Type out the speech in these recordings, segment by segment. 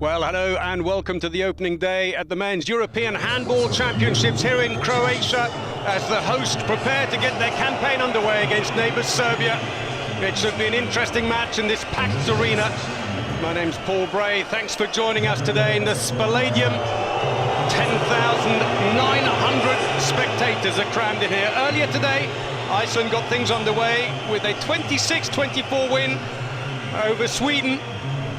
Well, hello and welcome to the opening day at the Men's European Handball Championships here in Croatia as the host prepare to get their campaign underway against neighbours Serbia. It should be an interesting match in this packed arena. My name's Paul Bray. Thanks for joining us today in the Spalladium. 10,900 spectators are crammed in here. Earlier today, Iceland got things underway with a 26-24 win over Sweden.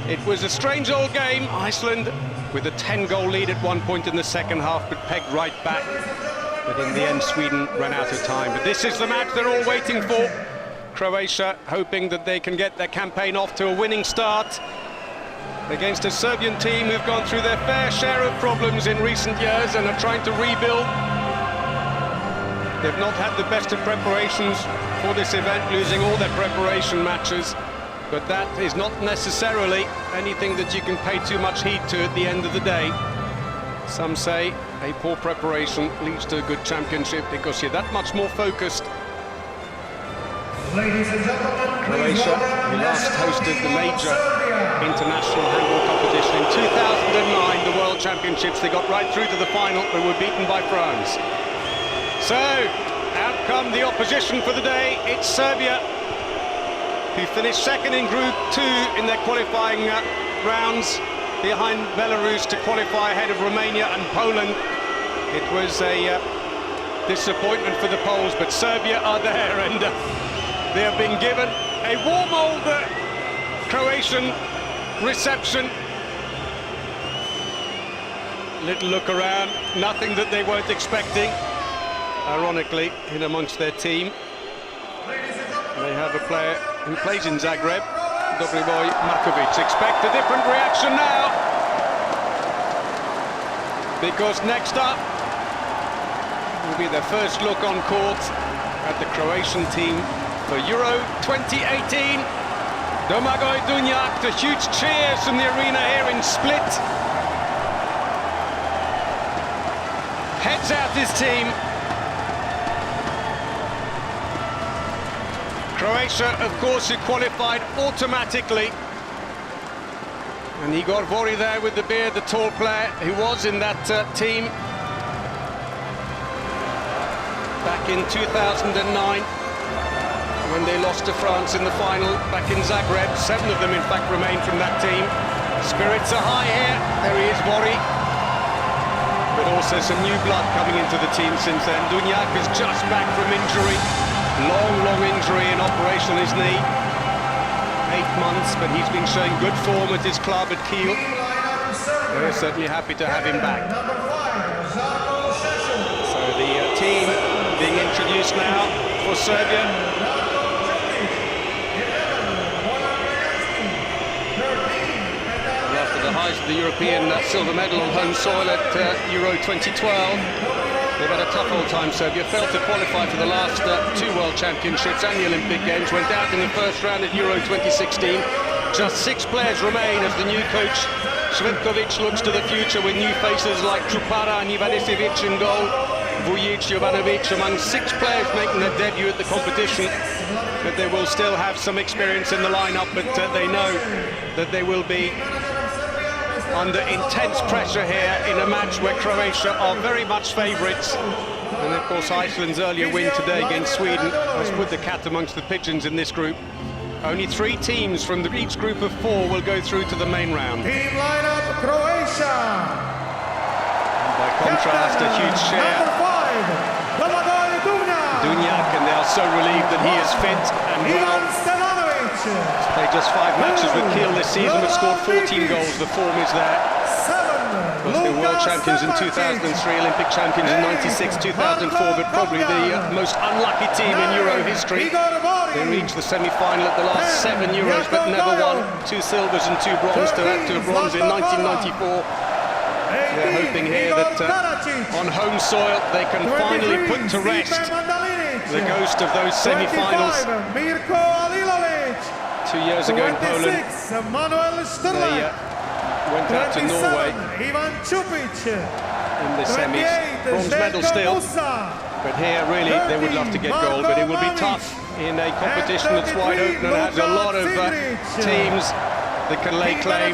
It was a strange old game. Iceland with a 10-goal lead at one point in the second half, but pegged right back. But in the end, Sweden ran out of time. But this is the match they're all waiting for. Croatia hoping that they can get their campaign off to a winning start against a Serbian team who've gone through their fair share of problems in recent years and are trying to rebuild. They've not had the best of preparations for this event, losing all their preparation matches. But that is not necessarily anything that you can pay too much heed to at the end of the day. Some say a poor preparation leads to a good championship because you're that much more focused. Ladies and gentlemen, Croatia, who last hosted the major international handball competition in 2009, the World Championships, they got right through to the final but were beaten by France. So, out come the opposition for the day. It's Serbia, who finished second in Group 2 in their qualifying rounds, behind Belarus to qualify ahead of Romania and Poland. It was a disappointment for the Poles, but Serbia are there, and they have been given a warm old Croatian reception. Little look around, nothing that they weren't expecting, ironically, in amongst their team. They have a player who plays in Zagreb, Dobriboj Markovic. Expect a different reaction now, because next up will be their first look on court at the Croatian team for Euro 2018. Domagoj Dunjak, the huge cheers from the arena here in Split. Heads out his team. Croatia, of course, who qualified automatically. And Igor Vori there with the beard, the tall player who was in that team back in 2009 when they lost to France in the final back in Zagreb. 7 of them, in fact, remain from that team. Spirits are high here. There he is, Vori. But also some new blood coming into the team since then. Dunjak is just back from injury. Long injury and operation on his knee. 8 months, but he's been showing good form at his club at Kiel. They're certainly happy to have him back. So the team being introduced now for Serbia. And after the highs of the European silver medal on home soil at Euro 2012, they've had a tough old time. Serbia failed to qualify for the last 2 World Championships and the Olympic Games, went out in the first round at Euro 2016. Just 6 players remain as the new coach Svetkovic looks to the future with new faces like Trupara and Ivanisevic in goal, Vujic, Jovanovic among 6 players making their debut at the competition. But they will still have some experience in the lineup, but they know that they will be under intense pressure here in a match where Croatia are very much favourites. And of course Iceland's earlier win today against Sweden has put the cat amongst the pigeons in this group. Only 3 teams from each group of 4 will go through to the main round. Team lineup Croatia. And by contrast, a huge share. Domagoj Dunjak, and they are so relieved that he is fit and well. He's played just 5 matches with Kiel this season, but scored 14 goals. The form is there. Was the world champions in 2003, Olympic champions in 96, 2004, but probably the most unlucky team in Euro history. They reached the semi-final at the last 7 Euros, but never won. 2 silvers and 2 bronze to add to a bronze in 1994. They're hoping here that on home soil they can finally put to rest the ghost of those semi-finals. 2 years ago in Poland, they went out to Norway in the semis. Bronze medal still, but here really they would love to get gold, but it will be tough in a competition that's wide open and has a lot of teams that can lay claim.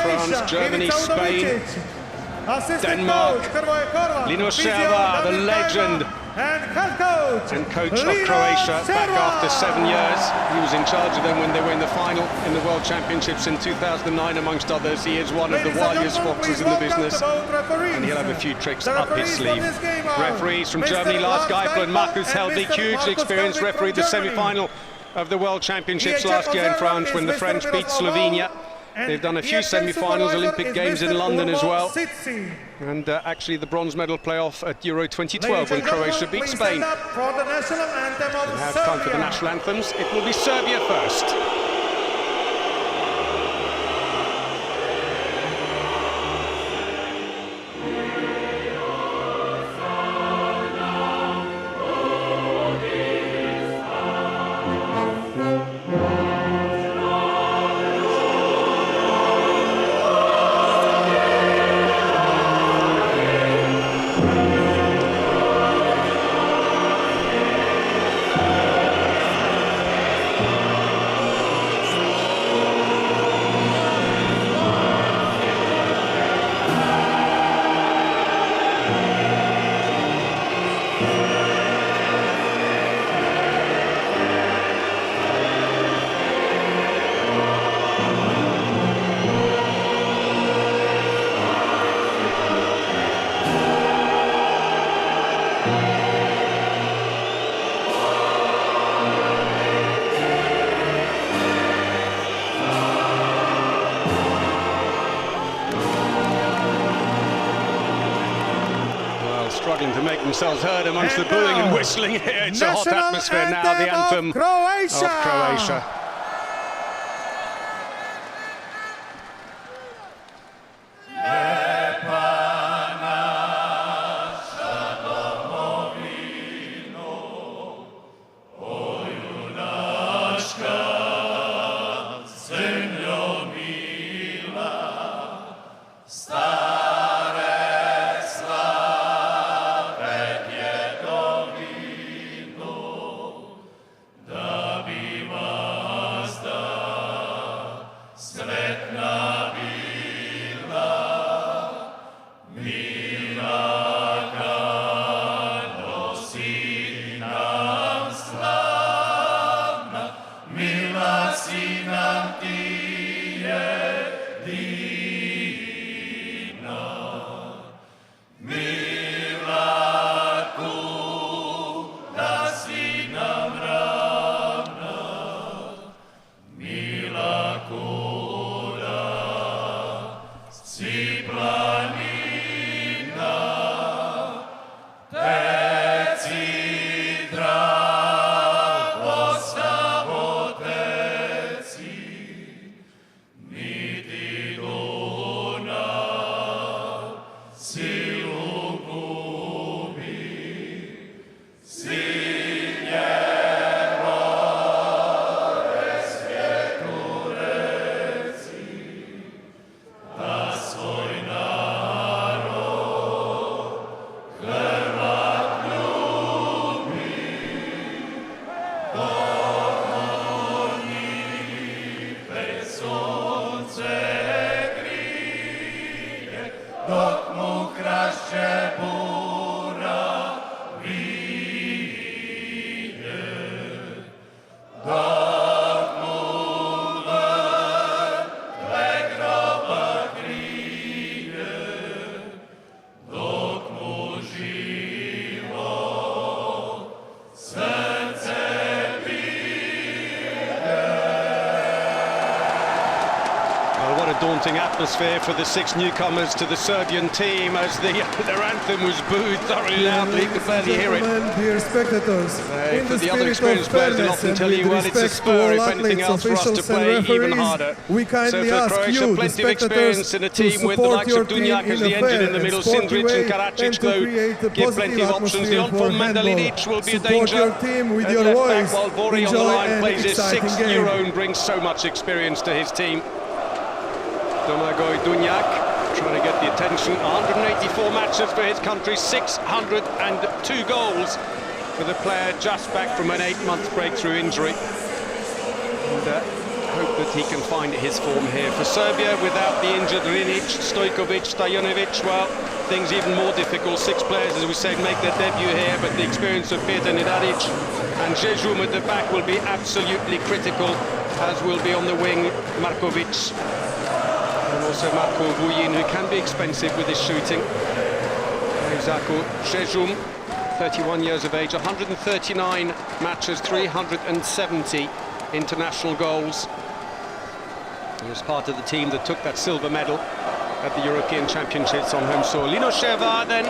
France, Germany, Spain, Denmark. Lino Serva, the legend and coach of Croatia, back after 7 years. He was in charge of them when they were in the final in the World Championships in 2009, amongst others. He is one of the wiliest foxes in the business, and he'll have a few tricks up his sleeve. Referees from Germany, Lars Geipel and Markus Heldig, hugely experienced, refereed the semi-final of the World Championships last year in France when the French beat Slovenia. They've done a few semi-finals, Olympic Games in London as well, and actually the bronze medal playoff at Euro 2012 when Croatia beat Spain. And now it's time for the national anthems. It will be Serbia first. Struggling to make themselves heard amongst the booing and whistling here. It's a hot atmosphere now, the anthem of Croatia. Daunting atmosphere for the 6 newcomers to the Serbian team as their anthem was booed thoroughly loudly. You could barely hear it. Dear spectators, for the other experienced players, they'll often tell you, well, it's a spur, if anything else, for us to play even harder. We kindly so for Croatia, you, plenty of experience in a team with the likes of Dunjak as the engine in the middle, Sindric and Karacic, though, give plenty of options. The on-form Mandalinic will be a danger. With your voice. While Bori on the line plays his 6th Euro and brings so much experience to his team. Domagoj Dunjak trying to get the attention. 184 matches for his country, 602 goals for the player just back from an 8-month breakthrough injury. And hope that he can find his form here. For Serbia, without the injured Rinic, Stojkovic, Stajanovic, well, things even more difficult. 6 players, as we said, make their debut here, but the experience of Petar Nedaric and Jejum at the back will be absolutely critical, as will be on the wing Markovic and also Marko Vujin, who can be expensive with his shooting. Zako Jejum, 31 years of age, 139 matches, 370 international goals. He was part of the team that took that silver medal at the European Championships on home soil. Lino Šervar then,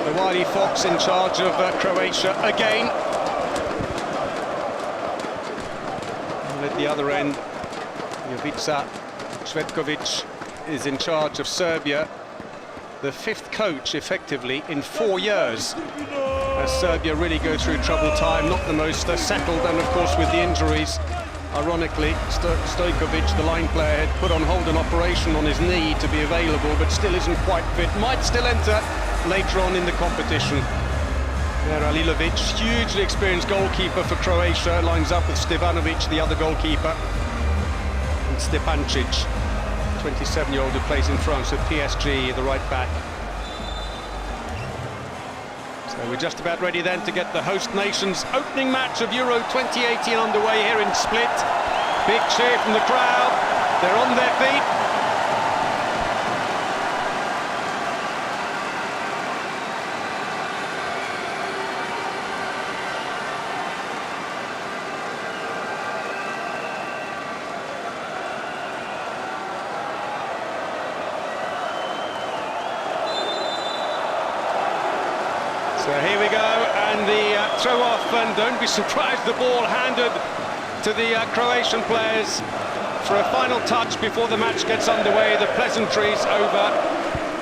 the wily fox in charge of Croatia again. And at the other end, Jovica Cvetkovic is in charge of Serbia. The 5th coach, effectively, in 4 years, as Serbia really go through troubled time, not the most settled, and of course with the injuries. Ironically, Stojkovic, the line player, had put on hold an operation on his knee to be available, but still isn't quite fit. Might still enter later on in the competition. There, Alilovic, hugely experienced goalkeeper for Croatia, lines up with Stevanovic, the other goalkeeper, and Stepancic, 27-year-old who plays in France at PSG, the right back. So we're just about ready then to get the host nation's opening match of Euro 2018 underway here in Split. Big cheer from the crowd. They're on their feet. So here we go, and the throw-off, and don't be surprised, the ball handed to the Croatian players for a final touch before the match gets underway. The pleasantries over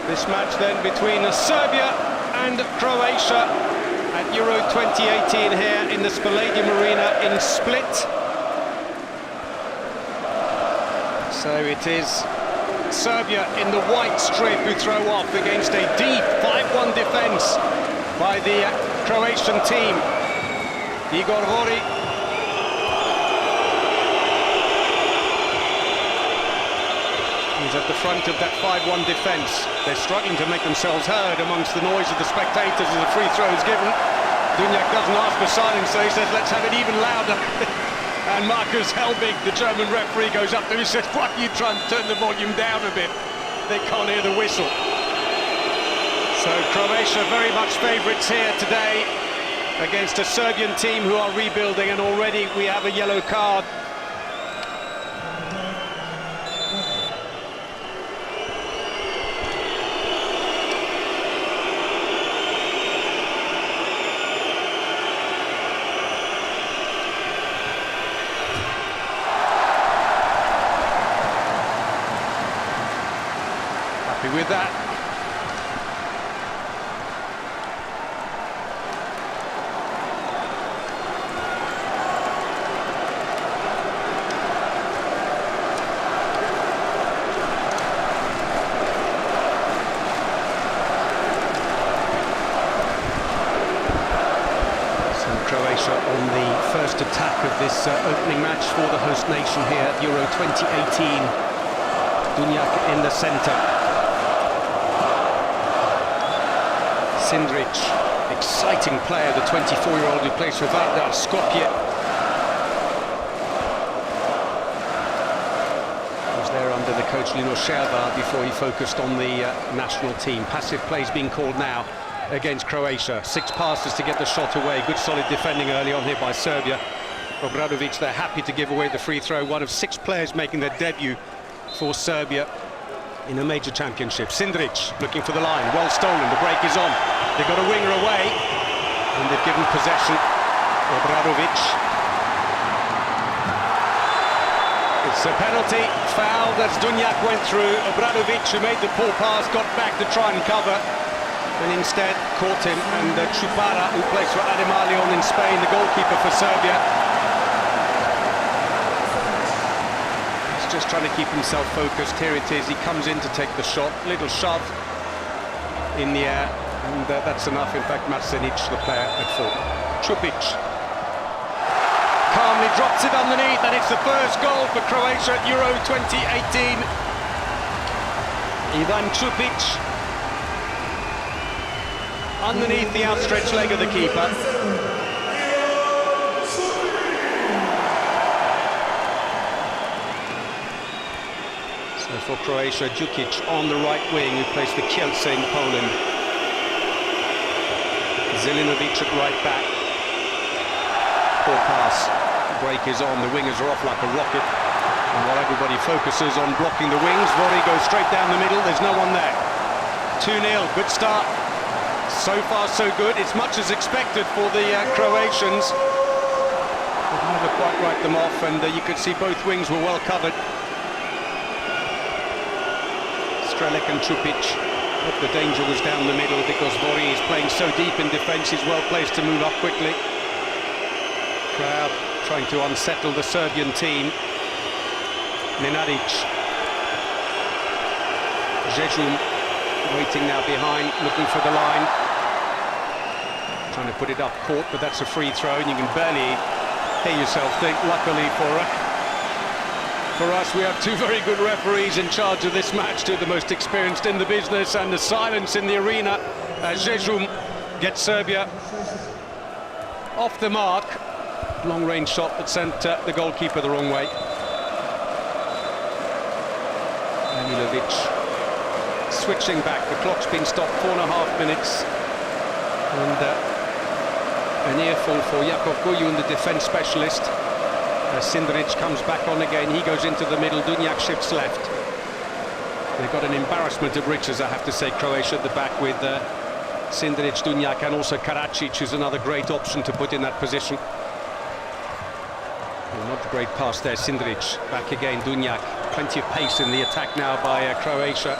this match then between Serbia and Croatia at Euro 2018 here in the Spaladium Arena in Split. So it is Serbia in the white strip who throw off against a deep 5-1 defence by the Croatian team. Igor Vori. He's at the front of that 5-1 defence. They're struggling to make themselves heard amongst the noise of the spectators as the free throw is given. Dunjak doesn't ask for silence, so he says, let's have it even louder. And Markus Helbig, the German referee, goes up to him and says, why don't you try and turn the volume down a bit? They can't hear the whistle. So Croatia very much favourites here today against a Serbian team who are rebuilding, and already we have a yellow card. Happy with that. Croatia on the first attack of this opening match for the host nation here at Euro 2018. Dunjak in the centre. Sindric, exciting player, the 24-year-old who plays for Vardar Skopje. Was there under the coach Lino Šervar before he focused on the national team. Passive plays being called now against Croatia. 6 passes to get the shot away. Good solid defending early on here by Serbia. Obradovic, they're happy to give away the free throw. One of 6 players making their debut for Serbia in a major championship. Sindric looking for the line. Well stolen. The break is on. They've got a winger away and they've given possession. Obradovic. It's a penalty. Foul that Dunjak went through. Obradovic, who made the pull pass, got back to try and cover, and instead caught him, and Chupara, who plays for Ademalion in Spain, the goalkeeper for Serbia, he's just trying to keep himself focused. Here it is, he comes in to take the shot, little shove in the air, and that's enough. In fact, Marcenic, the player at fault. Čupić. calmly drops it underneath, and it's the first goal for Croatia at Euro 2018. Ivan Čupić underneath the outstretched leg of the keeper. So for Croatia, Đukić on the right wing, who plays for Kielce in Poland. Zelinovic at right back. Poor pass. Break is on, the wingers are off like a rocket. And while everybody focuses on blocking the wings, Vori goes straight down the middle, there's no one there. 2-0, good start. So far so good, it's much as expected for the Croatians. Could never quite write them off, and you could see both wings were well covered. Strelec and Čupić, but the danger was down the middle because Vori is playing so deep in defence, he's well placed to move up quickly. Crowd trying to unsettle the Serbian team. Nenadic. Jejum waiting now behind, looking for the line. Trying to put it up court, but that's a free throw, and you can barely hear yourself think. Luckily for us, we have two very good referees in charge of this match, two of the most experienced in the business, and the silence in the arena as Jejum gets Serbia off the mark. Long-range shot that sent the goalkeeper the wrong way. Anilovic switching back, the clock's been stopped, 4.5 minutes, and an earful for Jakov Gujun, the defence specialist. Sindric comes back on again, he goes into the middle, Dunjak shifts left. They've got an embarrassment of riches, I have to say, Croatia at the back, with Sindric, Dunjak, and also Karacic, who's another great option to put in that position. Well, not a great pass there, Sindric, back again, Dunjak. Plenty of pace in the attack now by Croatia,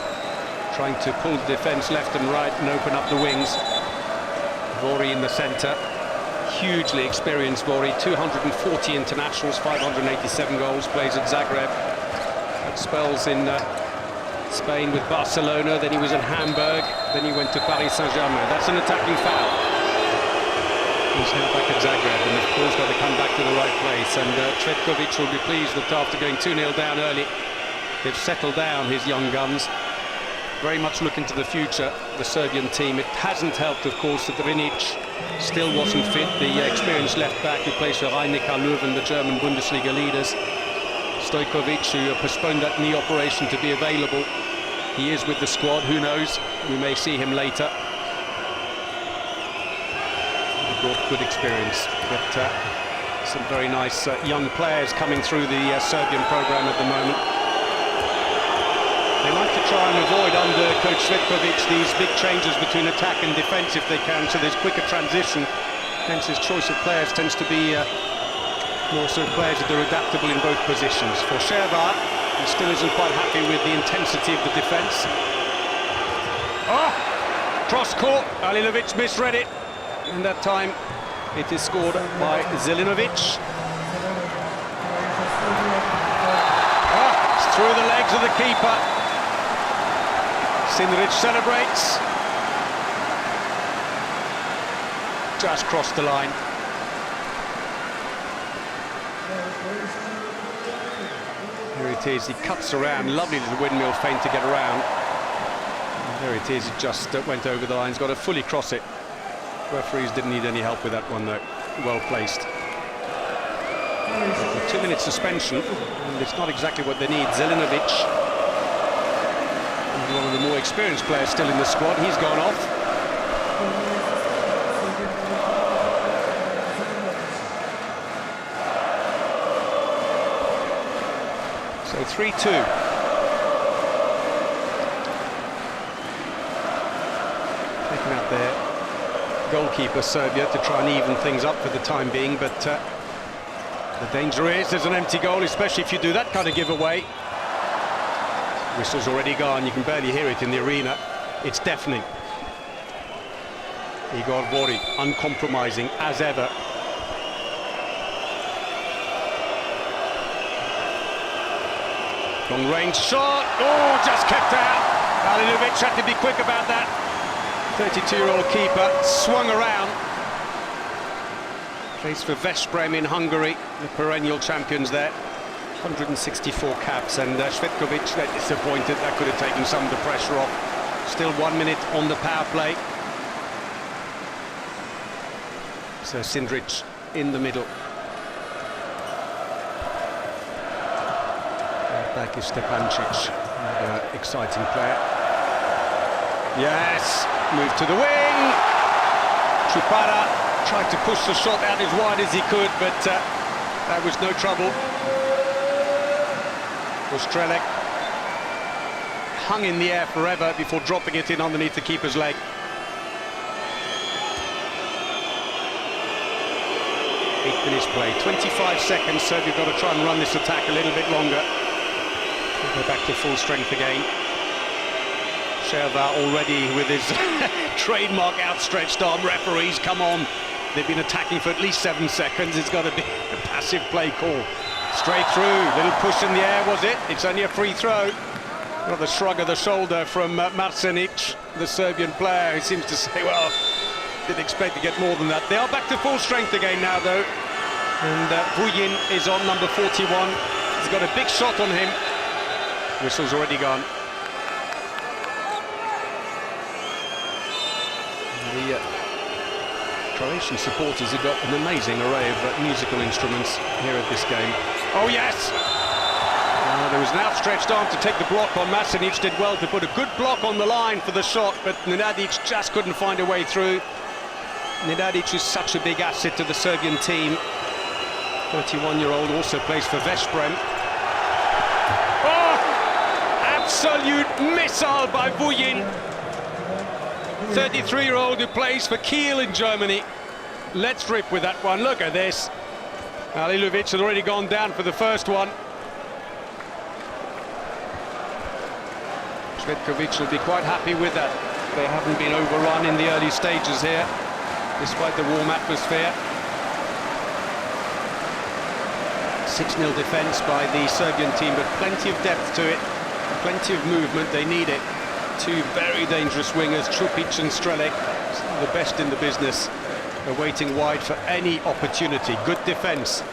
trying to pull the defence left and right and open up the wings. Vori in the centre, hugely experienced Vori, 240 internationals, 587 goals, plays at Zagreb, had spells in Spain with Barcelona, then he was in Hamburg, then he went to Paris Saint-Germain. That's an attacking foul. He's now back at Zagreb, and of course got to come back to the right place, and Cvetkovic will be pleased that after going 2-0 down early, they've settled down, his young guns. Very much looking to the future, the Serbian team. It hasn't helped, of course, that Rinic still wasn't fit, the experienced left-back who plays for Rhein-Neckar Löwen, the German Bundesliga leaders. Stojkovic, who postponed that knee operation to be available. He is with the squad, who knows, we may see him later. He brought good experience, but some very nice young players coming through the Serbian programme at the moment. They like to try and avoid, under coach Cvetkovic, these big changes between attack and defence if they can, so there's quicker transition. Hence his choice of players tends to be more sort of players that are adaptable in both positions. For Shervar, he still isn't quite happy with the intensity of the defence. Oh! Cross court, Alilovic misread it, and that time it is scored by Zelinovic. Oh, it's through the legs of the keeper. Sindric celebrates. Just crossed the line. Here it is, he cuts around, lovely little windmill feint to get around. And there it is, it just went over the line, he's got to fully cross it. Referees didn't need any help with that one though, well placed. A 2-minute suspension, and it's not exactly what they need. Zelinovic, one of the more experienced players still in the squad, he's gone off. So 3-2. Taking out their goalkeeper, Serbia, to try and even things up for the time being, but the danger is there's an empty goal, especially if you do that kind of giveaway. Whistle's already gone, you can barely hear it in the arena. It's deafening. Igor Vori, uncompromising as ever. Long range shot, oh, just kept out. Alilovic had to be quick about that. 32-year-old keeper swung around. Plays for Veszprém in Hungary, the perennial champions there. 164 caps, and Cvetkovic, they're disappointed. That could have taken some of the pressure off. Still 1 minute on the power play. So Sindric in the middle. Back is Stepancic, another exciting player. Yes, move to the wing. Chupara tried to push the shot out as wide as he could, but that was no trouble. Ostrelec hung in the air forever before dropping it in underneath the keeper's leg. Eight minutes play, 25 seconds, so you've got to try and run this attack a little bit longer. Go back to full strength again. Sherva already with his trademark outstretched arm. Referees, come on. They've been attacking for at least 7 seconds. It's got to be a passive play call. Straight through, little push in the air, was it? It's only a free throw. Got the shrug of the shoulder from Marsenic, the Serbian player, who seems to say, well, didn't expect to get more than that. They are back to full strength again now, though. And Vujin is on number 41. He's got a big shot on him. Whistle's already gone. The Croatian supporters have got an amazing array of musical instruments here at this game. Oh yes! There was an outstretched arm to take the block on. Marsenic did well to put a good block on the line for the shot, but Nenadic just couldn't find a way through. Nenadic is such a big asset to the Serbian team. 31-year-old also plays for Veszprém. Absolute missile by Vujin. 33-year-old who plays for Kiel in Germany. Let's rip with that one. Look at this. Alilovic had already gone down for the first one. Cvetkovic will be quite happy with that. They haven't been overrun in the early stages here, despite the warm atmosphere. 6-0 defence by the Serbian team, but plenty of depth to it. Plenty of movement, they need it. Two very dangerous wingers, Čupić and Strelec, the best in the business. They're waiting wide for any opportunity. Good defence.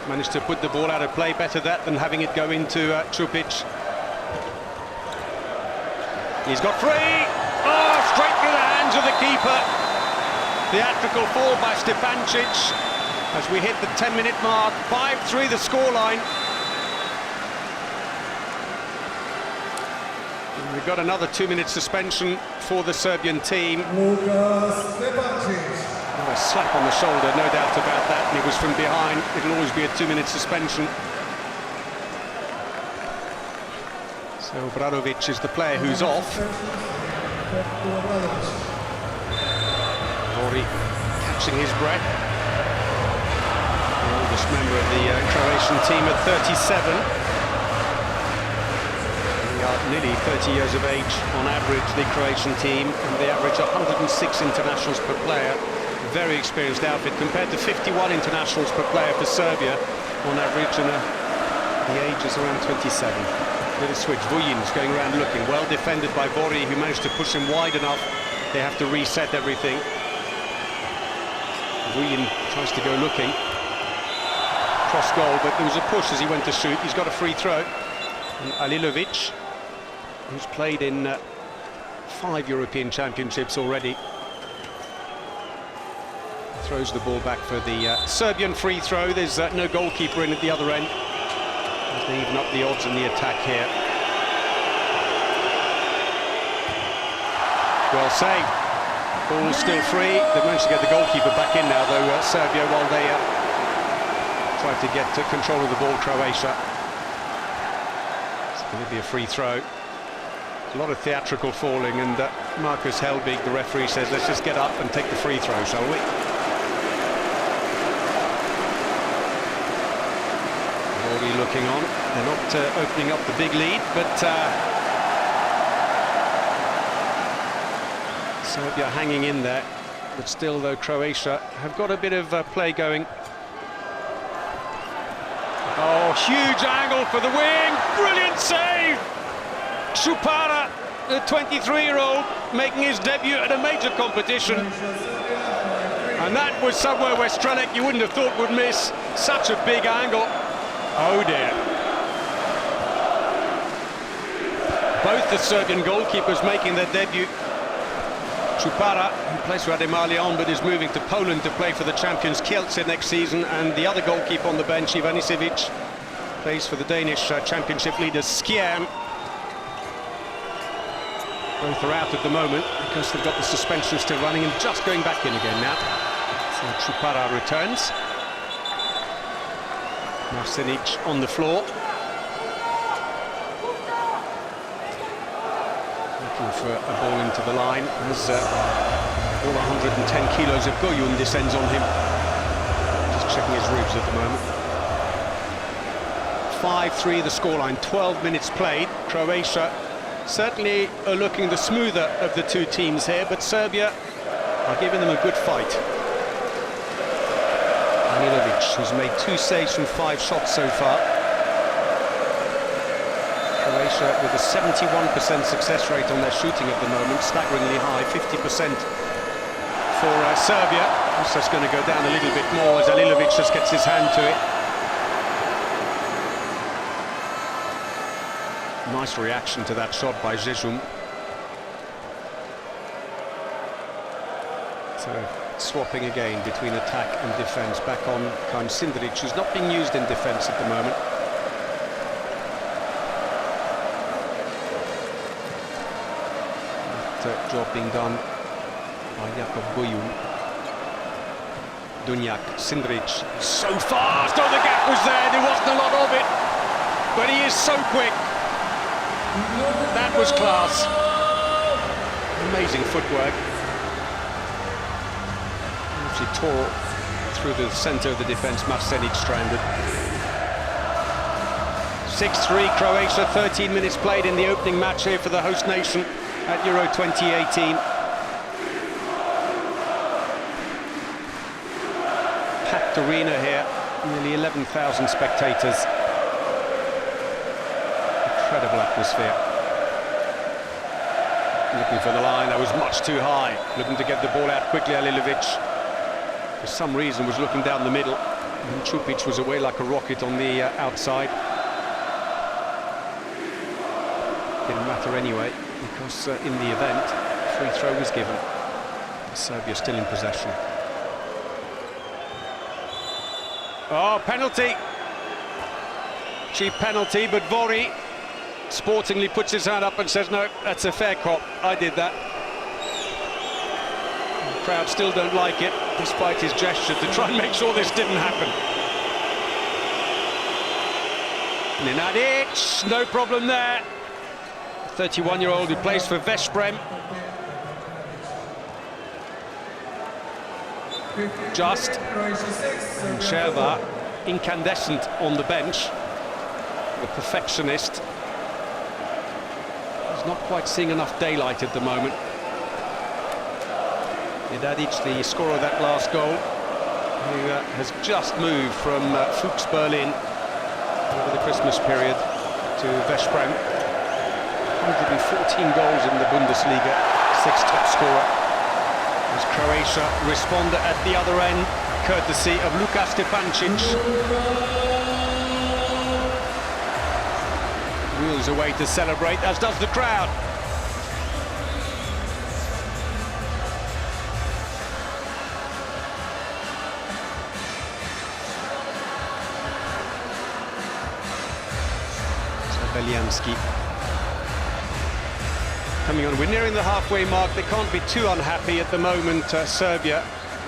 Managed to put the ball out of play, better that than having it go into Čupić. He's got free! Oh, straight through the hands of the keeper. Theatrical fall by Stepancic as we hit the 10-minute mark. 5-3 the scoreline. We've got another 2-minute suspension for the Serbian team. A slap on the shoulder, no doubt about that, and it was from behind. It'll always be a 2-minute suspension. So Obradovic is the player who's off. Vori catching his breath. The oldest member of the Croatian team at 37. Nearly 30 years of age on average, the Croatian team, and they average 106 internationals per player. Very experienced outfit compared to 51 internationals per player for Serbia on average, and the age is around 27. Little switch, Vujin's going around looking, well defended by Vori, who managed to push him wide enough. They have to reset everything. Vujin tries to go looking. Cross goal, but there was a push as he went to shoot. He's got a free throw. And Alilovic, who's played in 5 European Championships already, throws the ball back for the Serbian free throw. There's no goalkeeper in at the other end. They even up the odds in the attack here. Well saved. Ball still free. They've managed to get the goalkeeper back in now, though, Serbia, while they try to get control of the ball, Croatia. It'll be a free throw. A lot of theatrical falling, and Marcus Helbig, the referee, says, let's just get up and take the free throw, shall we? Already looking on. They're not opening up the big lead, but Serbia hanging in there. But still, though, Croatia have got a bit of play going. Oh, huge angle for the wing. Brilliant save. Chupara, the 23-year-old, making his debut at a major competition. And that was somewhere where Strelec, you wouldn't have thought, would miss. Such a big angle. Oh dear. Both the Serbian goalkeepers making their debut. Čupara, who plays for Ademalion but is moving to Poland to play for the champions Kielce next season, and the other goalkeeper on the bench, Ivanisevic, plays for the Danish championship leaders Skjern. Both are out at the moment because they've got the suspension still running and just going back in again now. So Čupara returns. Marsenic on the floor. Looking for a ball into the line as all 110 kilos of Goyun descends on him. Just checking his ribs at the moment. 5-3 the scoreline, 12 minutes played. Croatia certainly are looking the smoother of the two teams here, but Serbia are giving them a good fight. Anilovic, who's made 2 saves from 5 shots so far. Croatia with a 71% success rate on their shooting at the moment, staggeringly high, 50% for Serbia. This is going to go down a little bit more as Anilovic just gets his hand to it. Nice reaction to that shot by Zezum. So swapping again between attack and defence. Back on Kan Sindric, who's not being used in defence at the moment. That job being done by Jakub Goyun. Dunjak, Sindric, so fast! Oh, the gap was there, there wasn't a lot of it, but he is so quick. That was class. Amazing footwork. Actually tore through the centre of the defence, Marsenic stranded. 6-3 Croatia, 13 minutes played in the opening match here for the host nation at Euro 2018. Packed arena here, nearly 11,000 spectators. Incredible atmosphere. Looking for the line, that was much too high. Looking to get the ball out quickly, Alilovic. For some reason was looking down the middle. And Čupić was away like a rocket on the outside. Didn't matter anyway, because in the event, free throw was given. Serbia still in possession. Oh, penalty! Cheap penalty, but Vori sportingly puts his hand up and says, no, that's a fair cop, I did that. The crowd still don't like it, despite his gesture to try and make sure this didn't happen. Nenadic, no problem there. 31-year-old who plays for Veszprem. Just, and Sherva, incandescent on the bench. The perfectionist. He's not quite seeing enough daylight at the moment. Nenadic, the scorer of that last goal, who has just moved from Fuchs Berlin over the Christmas period to Veszprem. 114 goals in the Bundesliga, 6th top scorer. As Croatia respond at the other end, courtesy of Luka Stepancic. Wheels away to celebrate, as does the crowd. Beljanski coming on. We're nearing the halfway mark. They can't be too unhappy at the moment, Serbia,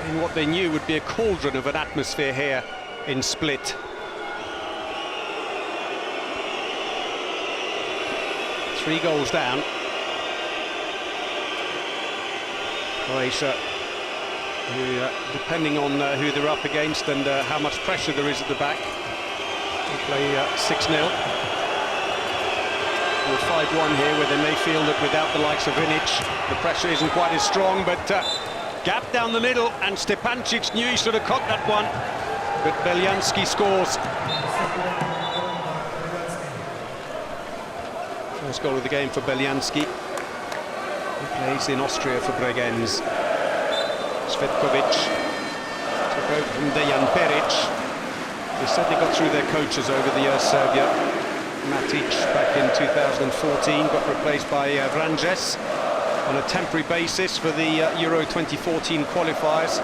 in what they knew would be a cauldron of an atmosphere here in Split. Three goals down. Croatia, who, depending on who they're up against and how much pressure there is at the back, they play 6-0. Or 5-1 here, where they may feel that without the likes of Vinic, the pressure isn't quite as strong, but gap down the middle, and Stepancic knew he should have caught that one, but Beljanski scores. First goal of the game for Beljanski. He plays in Austria for Bregenz. Svetkovic took over from Dejan Peric. They certainly got through their coaches over the years, Serbia. Matic back in 2014 got replaced by Vranjes on a temporary basis for the Euro 2014 qualifiers.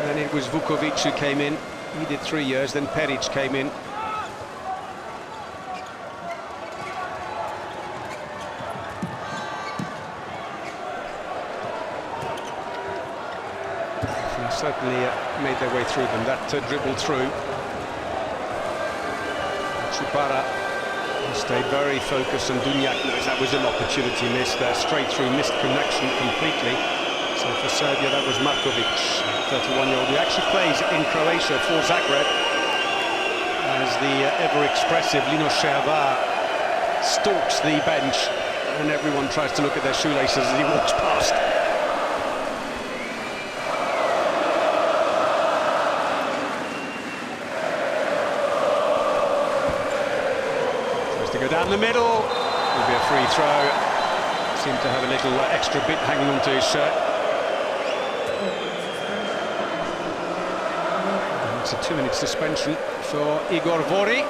And then it was Vukovic who came in. He did 3 years, then Peric came in. Certainly made their way through them. That dribble through. Chupara stayed very focused, and Dunjak knows that was an opportunity missed there. Straight through, missed connection completely. So for Serbia, that was Markovic, 31-year-old, who actually plays in Croatia for Zagreb, as the ever-expressive Lino Šervar stalks the bench, and everyone tries to look at their shoelaces as he walks past. Go down the middle, will be a free throw. Seemed to have a little extra bit hanging onto his shirt. And it's a 2-minute suspension for Igor Vori.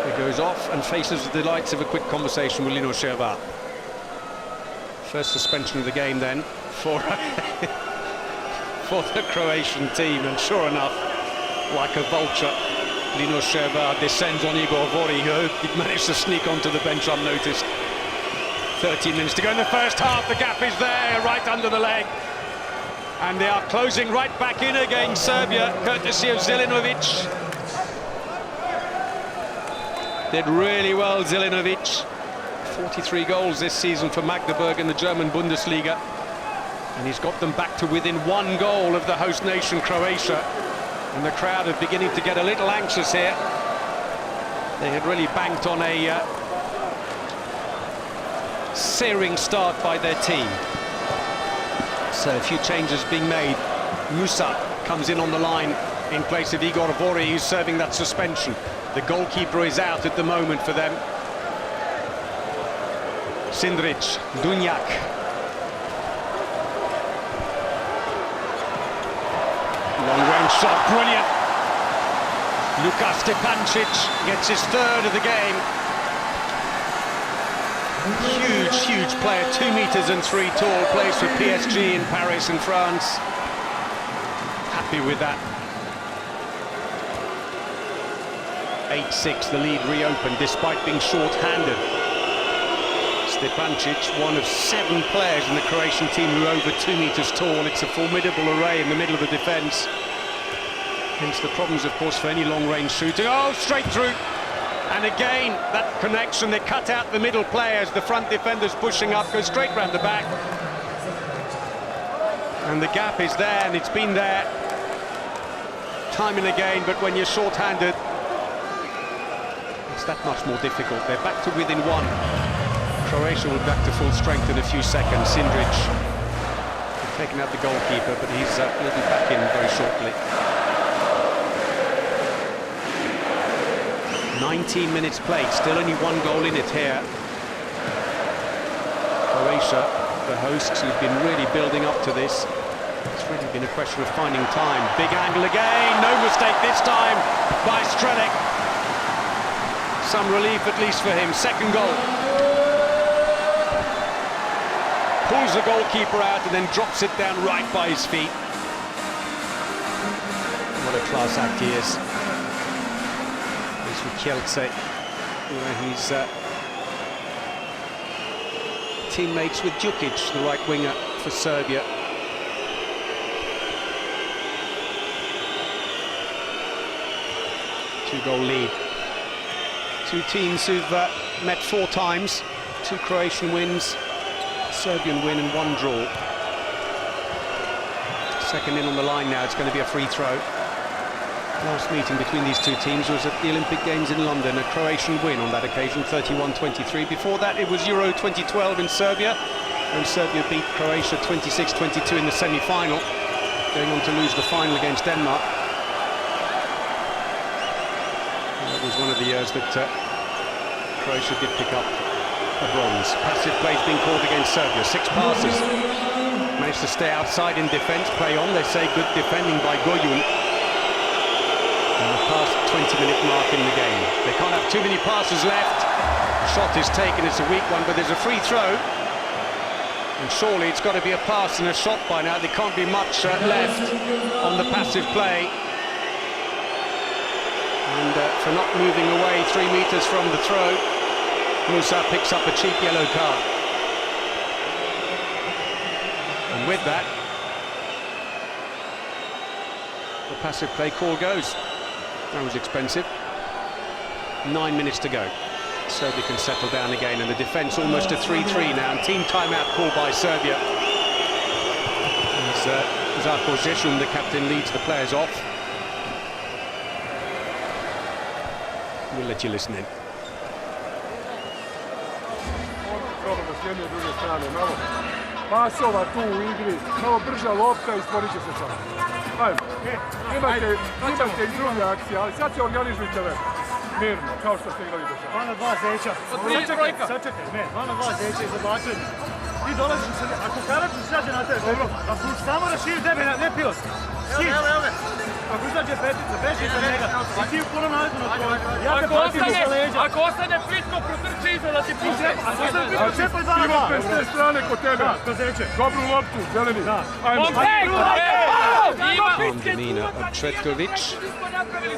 He goes off and faces the delights of a quick conversation with Lino Šervar. First suspension of the game then for for the Croatian team, and sure enough, like a vulture, Lino Šervar descends on Igor Vori, who he'd managed to sneak onto the bench unnoticed. 13 minutes to go in the first half. The gap is there, right under the leg. And they are closing right back in again, Serbia, courtesy of Zelinovic. Did really well, Zelinovic. 43 goals this season for Magdeburg in the German Bundesliga. And he's got them back to within 1 goal of the host nation, Croatia. And the crowd are beginning to get a little anxious here. They had really banked on a searing start by their team. So a few changes being made. Musa comes in on the line in place of Igor Vori, who's serving that suspension. The goalkeeper is out at the moment for them. Sindric, Dunjak. Long-range shot, brilliant. Luka Stepancic gets his 3rd of the game. Huge, huge player, 2 meters and 3 tall, plays for PSG in Paris in France. Happy with that. 8-6, the lead reopened despite being short-handed. Stepancic, one of 7 players in the Croatian team who are over 2 meters tall. It's a formidable array in the middle of the defence. Hence the problems, of course, for any long-range shooting. Oh, straight through! And again, that connection, they cut out the middle players, the front defenders pushing up, go straight round the back. And the gap is there, and it's been there time and again, but when you're short-handed, it's that much more difficult. They're back to within 1. Croatia will be back to full strength in a few seconds. Sindric taking out the goalkeeper, but he'll be back in very shortly. 19 minutes played, still only 1 goal in it here. Croatia, the hosts, who've been really building up to this. It's really been a question of finding time. Big angle again, no mistake this time by Strelec. Some relief at least for him, 2nd goal. Pulls the goalkeeper out and then drops it down right by his feet. What a class act he is. He's with Kielce, where he's teammates with Djukic, the right winger for Serbia. Two-goal lead. 2 teams who've met 4 times, 2 Croatian wins, Serbian win and 1 draw. 2nd in on the line now, it's going to be a free throw. Last meeting between these 2 teams was at the Olympic Games in London, a Croatian win on that occasion, 31-23. Before that it was Euro 2012 in Serbia, when Serbia beat Croatia 26-22 in the semi-final, going on to lose the final against Denmark. And that was one of the years that Croatia did pick up a bronze. Passive plays being called against Serbia, 6 passes. Managed to stay outside in defence, play on. They say good defending by Goyun. And the past 20-minute mark in the game. They can't have too many passes left. Shot is taken, it's a weak one, but there's a free throw. And surely it's got to be a pass and a shot by now. There can't be much left on the passive play. And for not moving away 3 meters from the throw, Musa picks up a cheap yellow card. And with that, the passive play call goes. That was expensive. 9 minutes to go. Serbia can settle down again, and the defence almost a 3-3 now. And team timeout called by Serbia. As Zarko Zeshun, the captain, leads the players off. We'll let you listen in. Pasova tu u igri, malo brža lopta i stvorit će se čas. Ajmo, imate i druge akcije, ali sad se organizujte lepo. Mirno, kao što ste igrali do sada. 2 na 2 zeća. Sačekaj, ne, 2 na 2 zeća iza bačenja. Ti dolaziš u sredinu, ako Karačić izađe na tebe, a samo raširi tebe, ne pilo se. Evo. Ako izađe petica, beži iza njega, a ti u punom naletu na tvoj. Ja te pratim iza leđa. Ako ostane pitko, protrči iza da ti puše. Ako ostane pitko, čepaj 2 na 2. Imate s te strane kod tebe. Da, zeće. Dobru loptu, zeleni. Ajmo. Nina Občetković.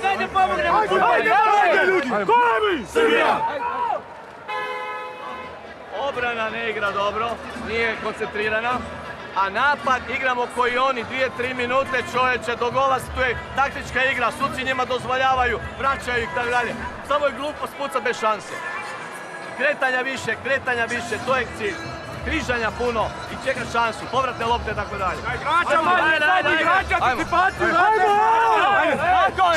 Dajte pomognemo. Ajde ljudi, kolebi! Srbija! Obrana ne igra dobro, nije koncentrirana. A napad igramo koji oni, 2-3 minute čovječe do gola, tu je taktička igra, suci njima dozvoljavaju, vraćaju ih tako dalje. Samo je glupo spuca bez šanse. Kretanja više, to je cilj. Križanja puno i čeka šansu, povratne lopte i tako dalje.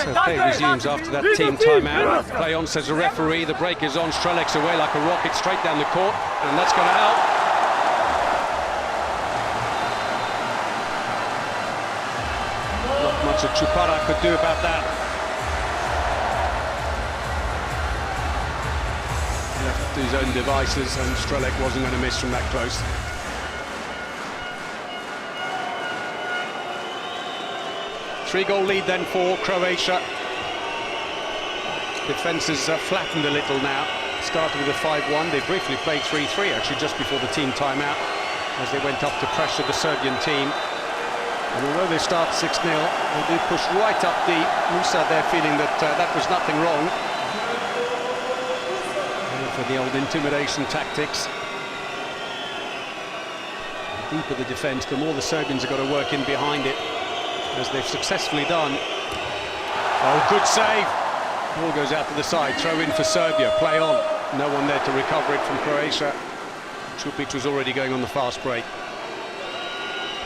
So play resumes after that team timeout. Play on, says the referee. The break is on. Strelek's away like a rocket straight down the court, and that's going to help. Not much that Chupara could do about that. Left to his own devices, and Strelek wasn't going to miss from that close. Three-goal lead then for Croatia. Defence has flattened a little now. Started with a 5-1. They briefly played 3-3 actually just before the team timeout as they went up to pressure the Serbian team. And although they start 6-0, they do push right up deep. Musa there feeling that that was nothing wrong. And for the old intimidation tactics. The deeper the defence, the more the Serbians have got to work in behind it, as they've successfully done. Oh, good save! Ball goes out to the side, throw in for Serbia, play on. No one there to recover it from Croatia. Čupić was already going on the fast break.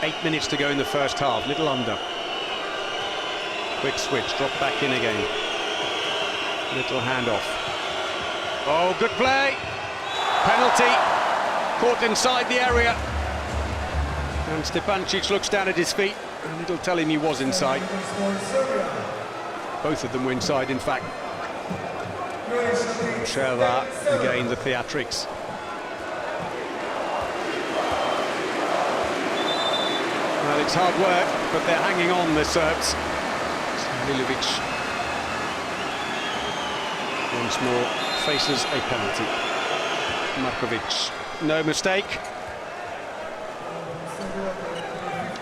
8 minutes to go in the first half, little under. Quick switch, drop back in again. Little handoff. Oh, good play! Penalty! Caught inside the area. And Stepancic looks down at his feet, and it'll tell him he was inside. Both of them were inside, in fact. Sherva, again, the theatrics. Well, it's hard work, but they're hanging on, the Serbs. Milivic once more faces a penalty. Markovic, no mistake.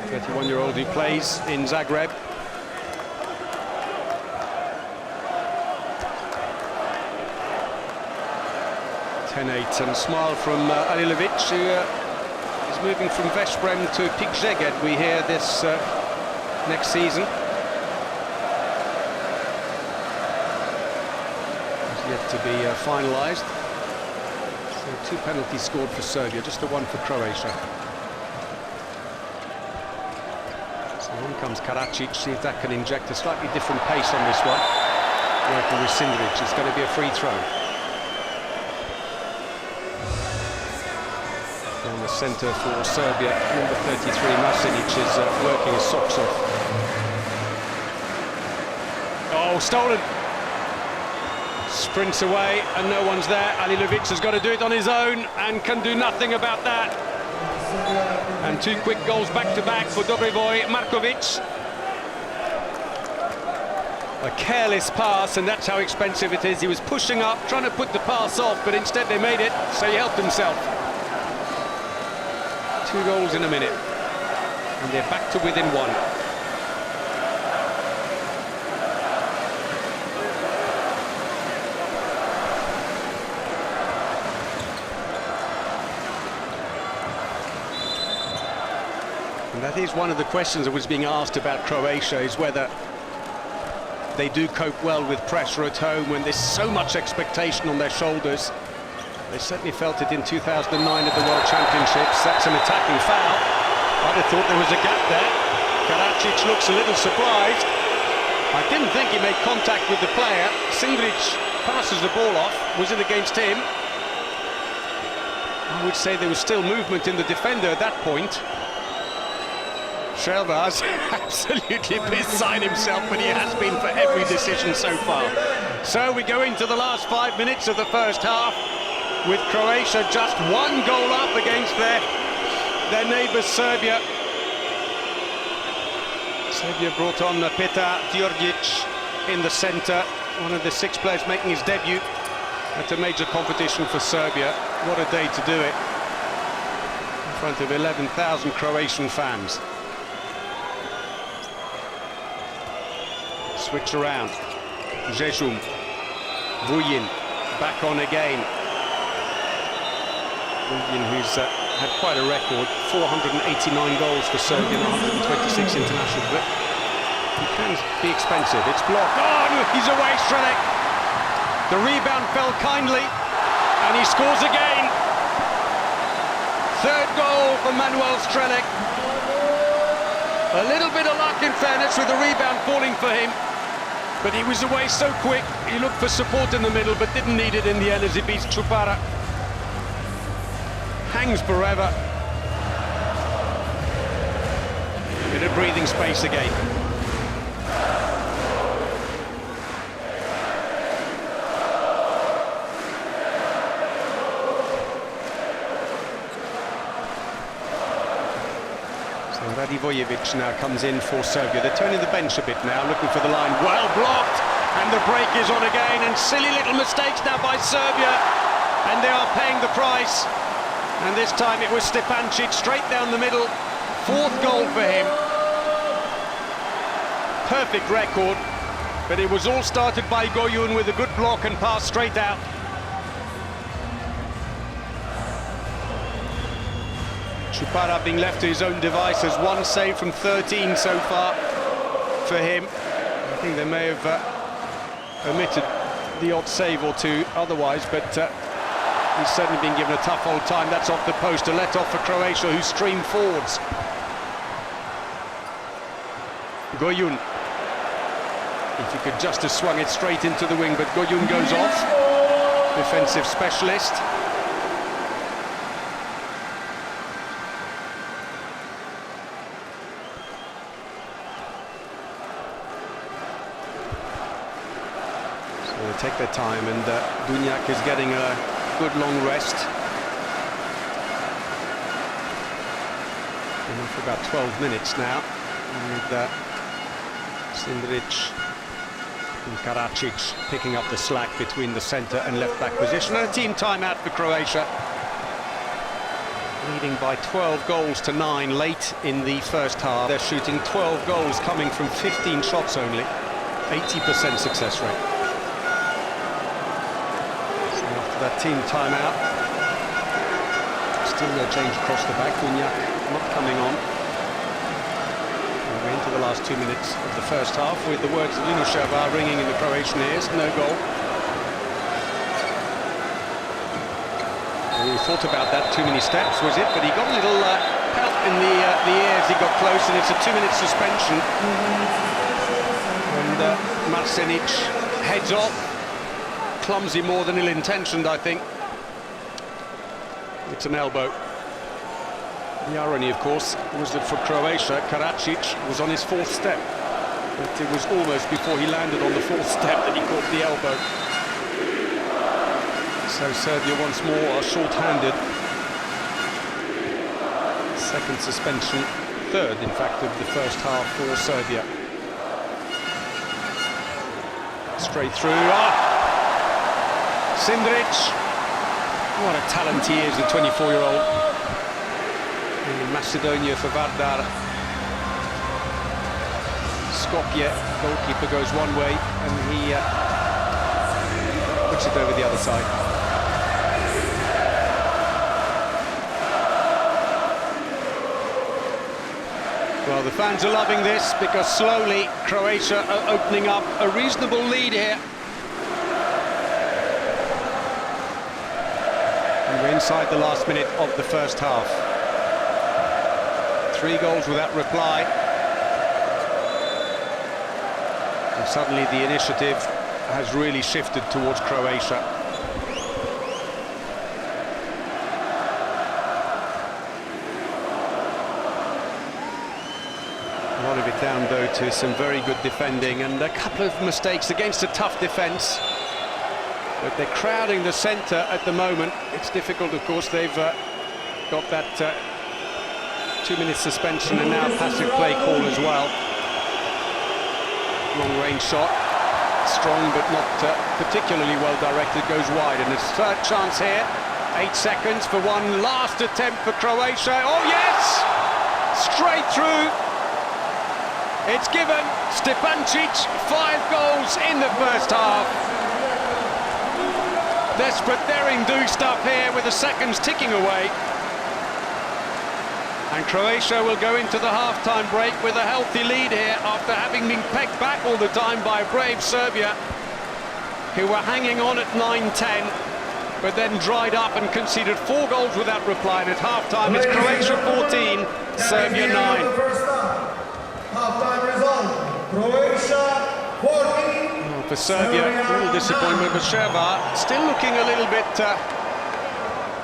31-year-old who plays in Zagreb. And smile from Alilovic, who is moving from Veszprem to Pikzeged, we hear, this next season. It's yet to be finalised. So 2 penalties scored for Serbia, just the 1 for Croatia. So on comes Karacic, see if that can inject a slightly different pace on this one. Working with Sindric, it's going to be a free throw. Down the centre for Serbia, number 33, Masinic, is working his socks off. Oh, stolen! Sprints away and no one's there. Alilovic has got to do it on his own and can do nothing about that. And two quick goals back-to-back for Dobrovoy Markovic. A careless pass, and that's how expensive it is. He was pushing up, trying to put the pass off, but instead they made it, so he helped himself. 2 goals in a minute, and they're back to within 1. And that is one of the questions that was being asked about Croatia, is whether they do cope well with pressure at home when there's so much expectation on their shoulders. They certainly felt it in 2009 at the World Championships. That's an attacking foul. I'd have thought there was a gap there. Karadzic looks a little surprised. I didn't think he made contact with the player. Sindric passes the ball off. Was it against him? I would say there was still movement in the defender at that point. Shelvaz absolutely beside himself, but he has been for every decision so far. So we go into the last 5 minutes of the first half with Croatia just 1 goal up against their neighbours Serbia. Serbia brought on Petar Djordjic in the centre, one of the 6 players making his debut at a major competition for Serbia. What a day to do it, in front of 11,000 Croatian fans. Switch around. Jejum. Vuyin back on again. Vuyin, who's had quite a record, 489 goals for Serbia and 126 international, but he can be expensive. It's blocked. Oh, he's away, Strelec. The rebound fell kindly, and he scores again. 3rd goal for Manuel Strelec. A little bit of luck, in fairness, with the rebound falling for him. But he was away so quick, he looked for support in the middle, but didn't need it in the end as he beats Chupara. Hangs forever. Bit of breathing space again. Radivojevic now comes in for Serbia. They're turning the bench a bit now, looking for the line. Well blocked, and the break is on again, and silly little mistakes now by Serbia, and they are paying the price. And this time it was Stepancic straight down the middle. 4th goal for him. Perfect record, but it was all started by Goyun with a good block and pass straight out. Chupara being left to his own devices. 1 save from 13 so far for him. I think they may have omitted the odd save or 2 otherwise, but he's certainly been given a tough old time. That's off the post, a let-off for Croatia, who stream forwards. Goyun. If he could just have swung it straight into the wing, but Goyun goes off. Defensive specialist. Take their time, and Dunjak is getting a good long rest. Been for about 12 minutes now, with Sindric and Karadzic picking up the slack between the centre and left-back position. And a team timeout for Croatia, leading by 12 goals to 9 late in the first half. They're shooting 12 goals coming from 15 shots only, 80% success rate. That team timeout. Still no change across the back. Dunjak not coming on. And we're into the last 2 minutes of the first half with the words of Linusheva ringing in the Croatian ears. No goal. We thought about that, too many steps, was it? But he got a little pelt in the ears. He got close, and it's a 2-minute suspension. And Marsenic heads off. Clumsy more than ill-intentioned, I think. It's an elbow. The irony, of course, was that for Croatia, Karadzic was on his 4th step. But it was almost before he landed on the 4th step that he caught the elbow. So Serbia once more are short-handed. second suspension, third in fact of the first half for Serbia. Straight through, Sindric, what a talent he is, the 24-year-old. In Macedonia for Vardar. Skopje, goalkeeper goes one way and he puts it over the other side. Well, the fans are loving this because slowly Croatia are opening up a reasonable lead here. And we're inside the last minute of the first half. 3 goals without reply. And suddenly the initiative has really shifted towards Croatia. A lot of it down, though, to some very good defending and a couple of mistakes against a tough defence. But they're crowding the centre at the moment. It's difficult, of course. They've got that 2-minute suspension and now passive play call as well. Long-range shot, strong but not particularly well directed, goes wide, and a third chance here. 8 seconds for one last attempt for Croatia. Oh yes! Straight through. It's given. Stepancic, 5 goals in the first half. Desperate daring-do stuff here with the seconds ticking away. And Croatia will go into the half-time break with a healthy lead here after having been pegged back all the time by brave Serbia, who were hanging on at 9-10, but then dried up and conceded 4 goals without reply. And at half-time, it's Croatia 14, Serbia 9. Half-time result, Croatia 14. Well, for Serbia, a little disappointment, but Šervar still looking a little bit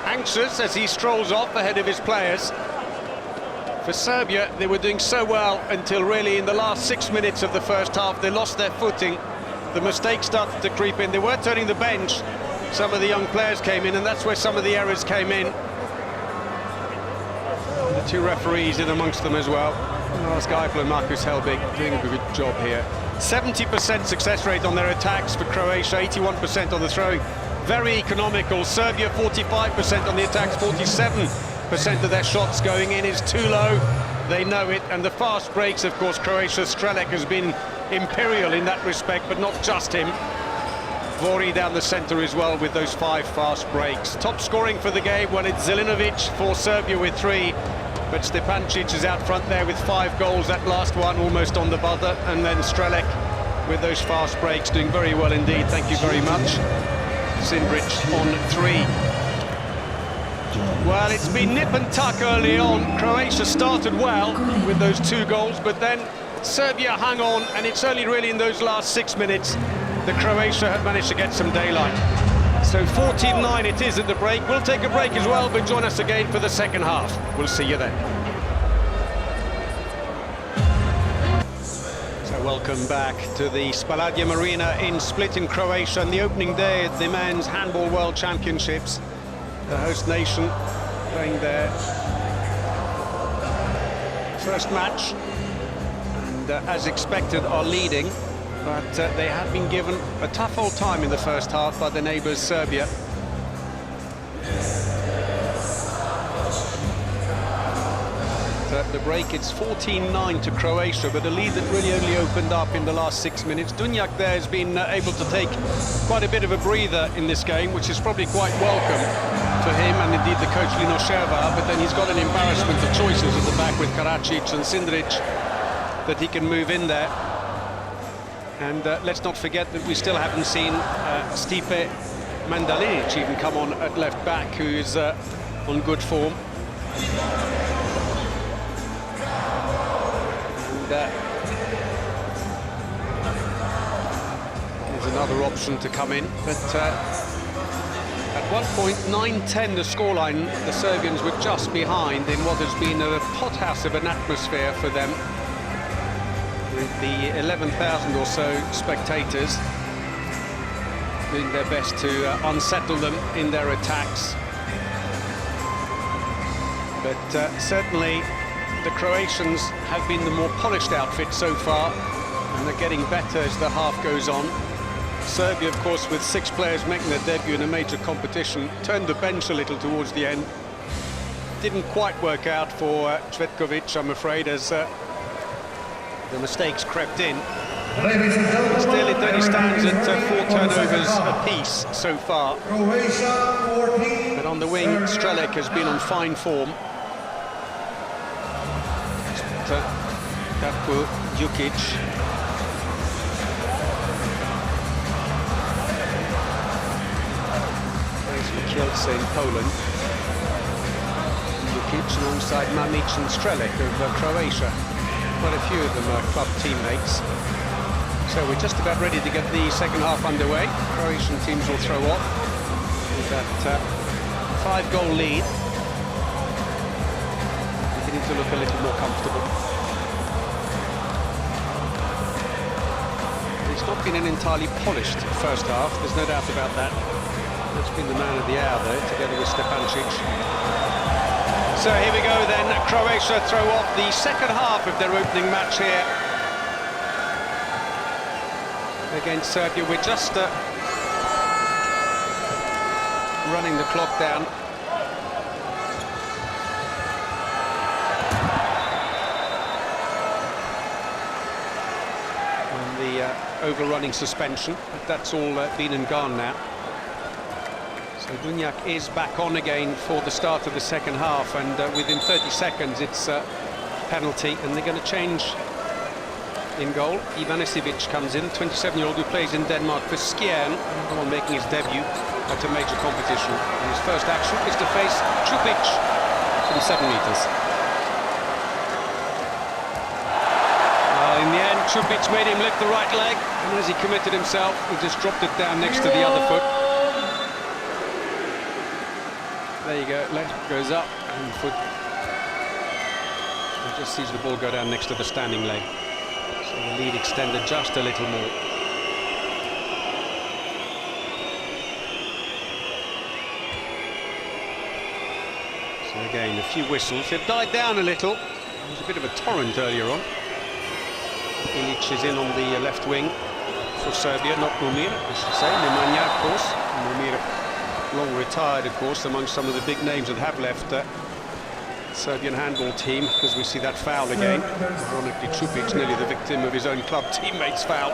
anxious as he strolls off ahead of his players. For Serbia, they were doing so well until really in the last 6 minutes of the first half, they lost their footing. The mistakes started to creep in. They were turning the bench. Some of the young players came in, and that's where some of the errors came in. The 2 referees in amongst them as well. Lars Geipel and Markus Helbig doing a good job here. 70% success rate on their attacks for Croatia, 81% on the throwing. Very economical. Serbia 45% on the attacks, 47% of their shots going in is too low. They know it, and the fast breaks, of course, Croatia. Strelec has been imperial in that respect, but not just him. Vori down the centre as well with those 5 fast breaks. Top scoring for the game, well, it's Zelinovic for Serbia with 3, but Stepancic is out front there with 5 goals. That last one almost on the buzzer, and then Strelec with those fast breaks doing very well indeed. Thank you very much. Sindric on 3. Well, it's been nip and tuck early on. Croatia started well with those 2 goals, but then Serbia hung on, and it's only really in those last 6 minutes that Croatia had managed to get some daylight. So 14-9 it is at the break. We'll take a break as well, but join us again for the second half. We'll see you then. So welcome back to the Spaladium Arena in Split in Croatia, on the opening day at the Men's Handball World Championships. The host nation playing their first match, and as expected are leading, but they have been given a tough old time in the first half by the neighbours Serbia. At the break it's 14-9 to Croatia, but a lead that really only opened up in the last 6 minutes. Dunjak there has been able to take quite a bit of a breather in this game, which is probably quite welcome for him and indeed the coach Lino Šervar, but then he's got an embarrassment of choices at the back with Karadzic and Sindric that he can move in there. And let's not forget that we still haven't seen Stipe Mandalinic even come on at left back, who is on good form. And there's another option to come in, but at one point 9-10 the scoreline. The Serbians were just behind in what has been a hothouse of an atmosphere for them, with the 11,000 or so spectators doing their best to unsettle them in their attacks. But certainly the Croatians have been the more polished outfit so far, and they're getting better as the half goes on. Serbia, of course, with 6 players making their debut in a major competition, turned the bench a little towards the end. Didn't quite work out for Cvetkovic, I'm afraid, as the mistakes crept in. Still, it only stands at 4 turnovers apiece so far. But on the wing, Strelec has been on fine form. Darko Djukic. Kielce in Poland. Djukic alongside Mamic and Strelec of Croatia. Quite a few of them are club teammates. So we're just about ready to get the second half underway. Croatian teams will throw off with that 5-goal lead. Beginning to look a little more comfortable. It's not been an entirely polished first half, there's no doubt about that. That's been the man of the hour there, together with Stepancic. So here we go then, Croatia throw off the second half of their opening match here against Serbia. We're just running the clock down. And the overrunning suspension, but that's all been and gone now. So Dunjak is back on again for the start of the second half, and within 30 seconds it's a penalty, and they're going to change in goal. Ivanisevic comes in, 27-year-old who plays in Denmark for Skjern, the one making his debut at a major competition. And his first action is to face Čupić from 7 meters. In the end, Čupić made him lift the right leg, and as he committed himself, he just dropped it down next to the other foot. There you go, leg goes up, and foot. He just sees the ball go down next to the standing leg. So the lead extended just a little more. So again, a few whistles. It died down a little. There was a bit of a torrent earlier on. Ilic is in on the left wing for Serbia, not Mumir, I should say. Nemanja, of course. Mumir, long retired, of course, among some of the big names that have left Serbian handball team, because we see that foul again. Ironically, Čupić nearly the victim of his own club teammates' foul.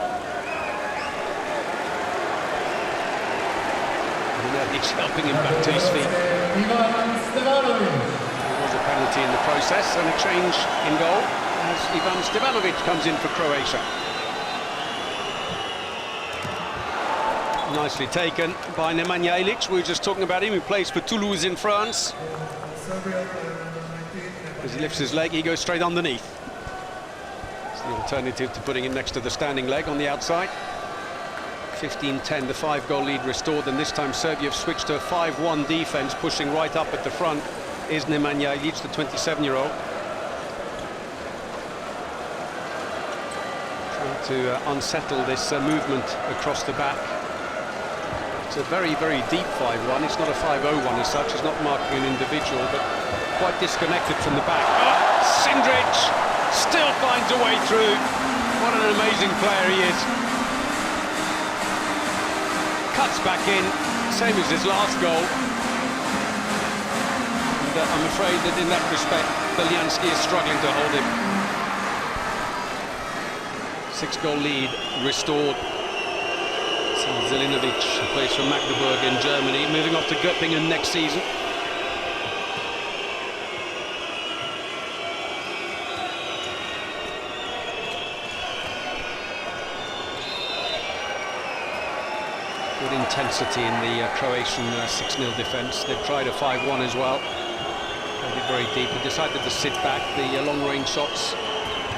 And he's helping him back to his feet. There was a penalty in the process, and a change in goal as Ivan Stevanovic comes in for Croatia. Nicely taken by Nemanja Ilic. We were just talking about him, who plays for Toulouse in France. As he lifts his leg, he goes straight underneath. It's the alternative to putting him next to the standing leg on the outside. 15-10, the 5-goal lead restored, and this time Serbia have switched to a 5-1 defence, pushing right up at the front is Nemanja Ilic, the 27-year-old. Trying to unsettle this movement across the back. It's a very, very deep 5-1. It's not a 5-0-1 as such. It's not marking an individual, but quite disconnected from the back. Oh, Sindric still finds a way through. What an amazing player he is. Cuts back in, same as his last goal. And I'm afraid that in that respect, Beljanski is struggling to hold him. 6-goal lead restored. Zelinovic, who plays for Magdeburg in Germany, moving off to Göppingen next season. Good intensity in the Croatian 6-0 defence. They've tried a 5-1 as well. Played it very deep, but decided to sit back. The long-range shots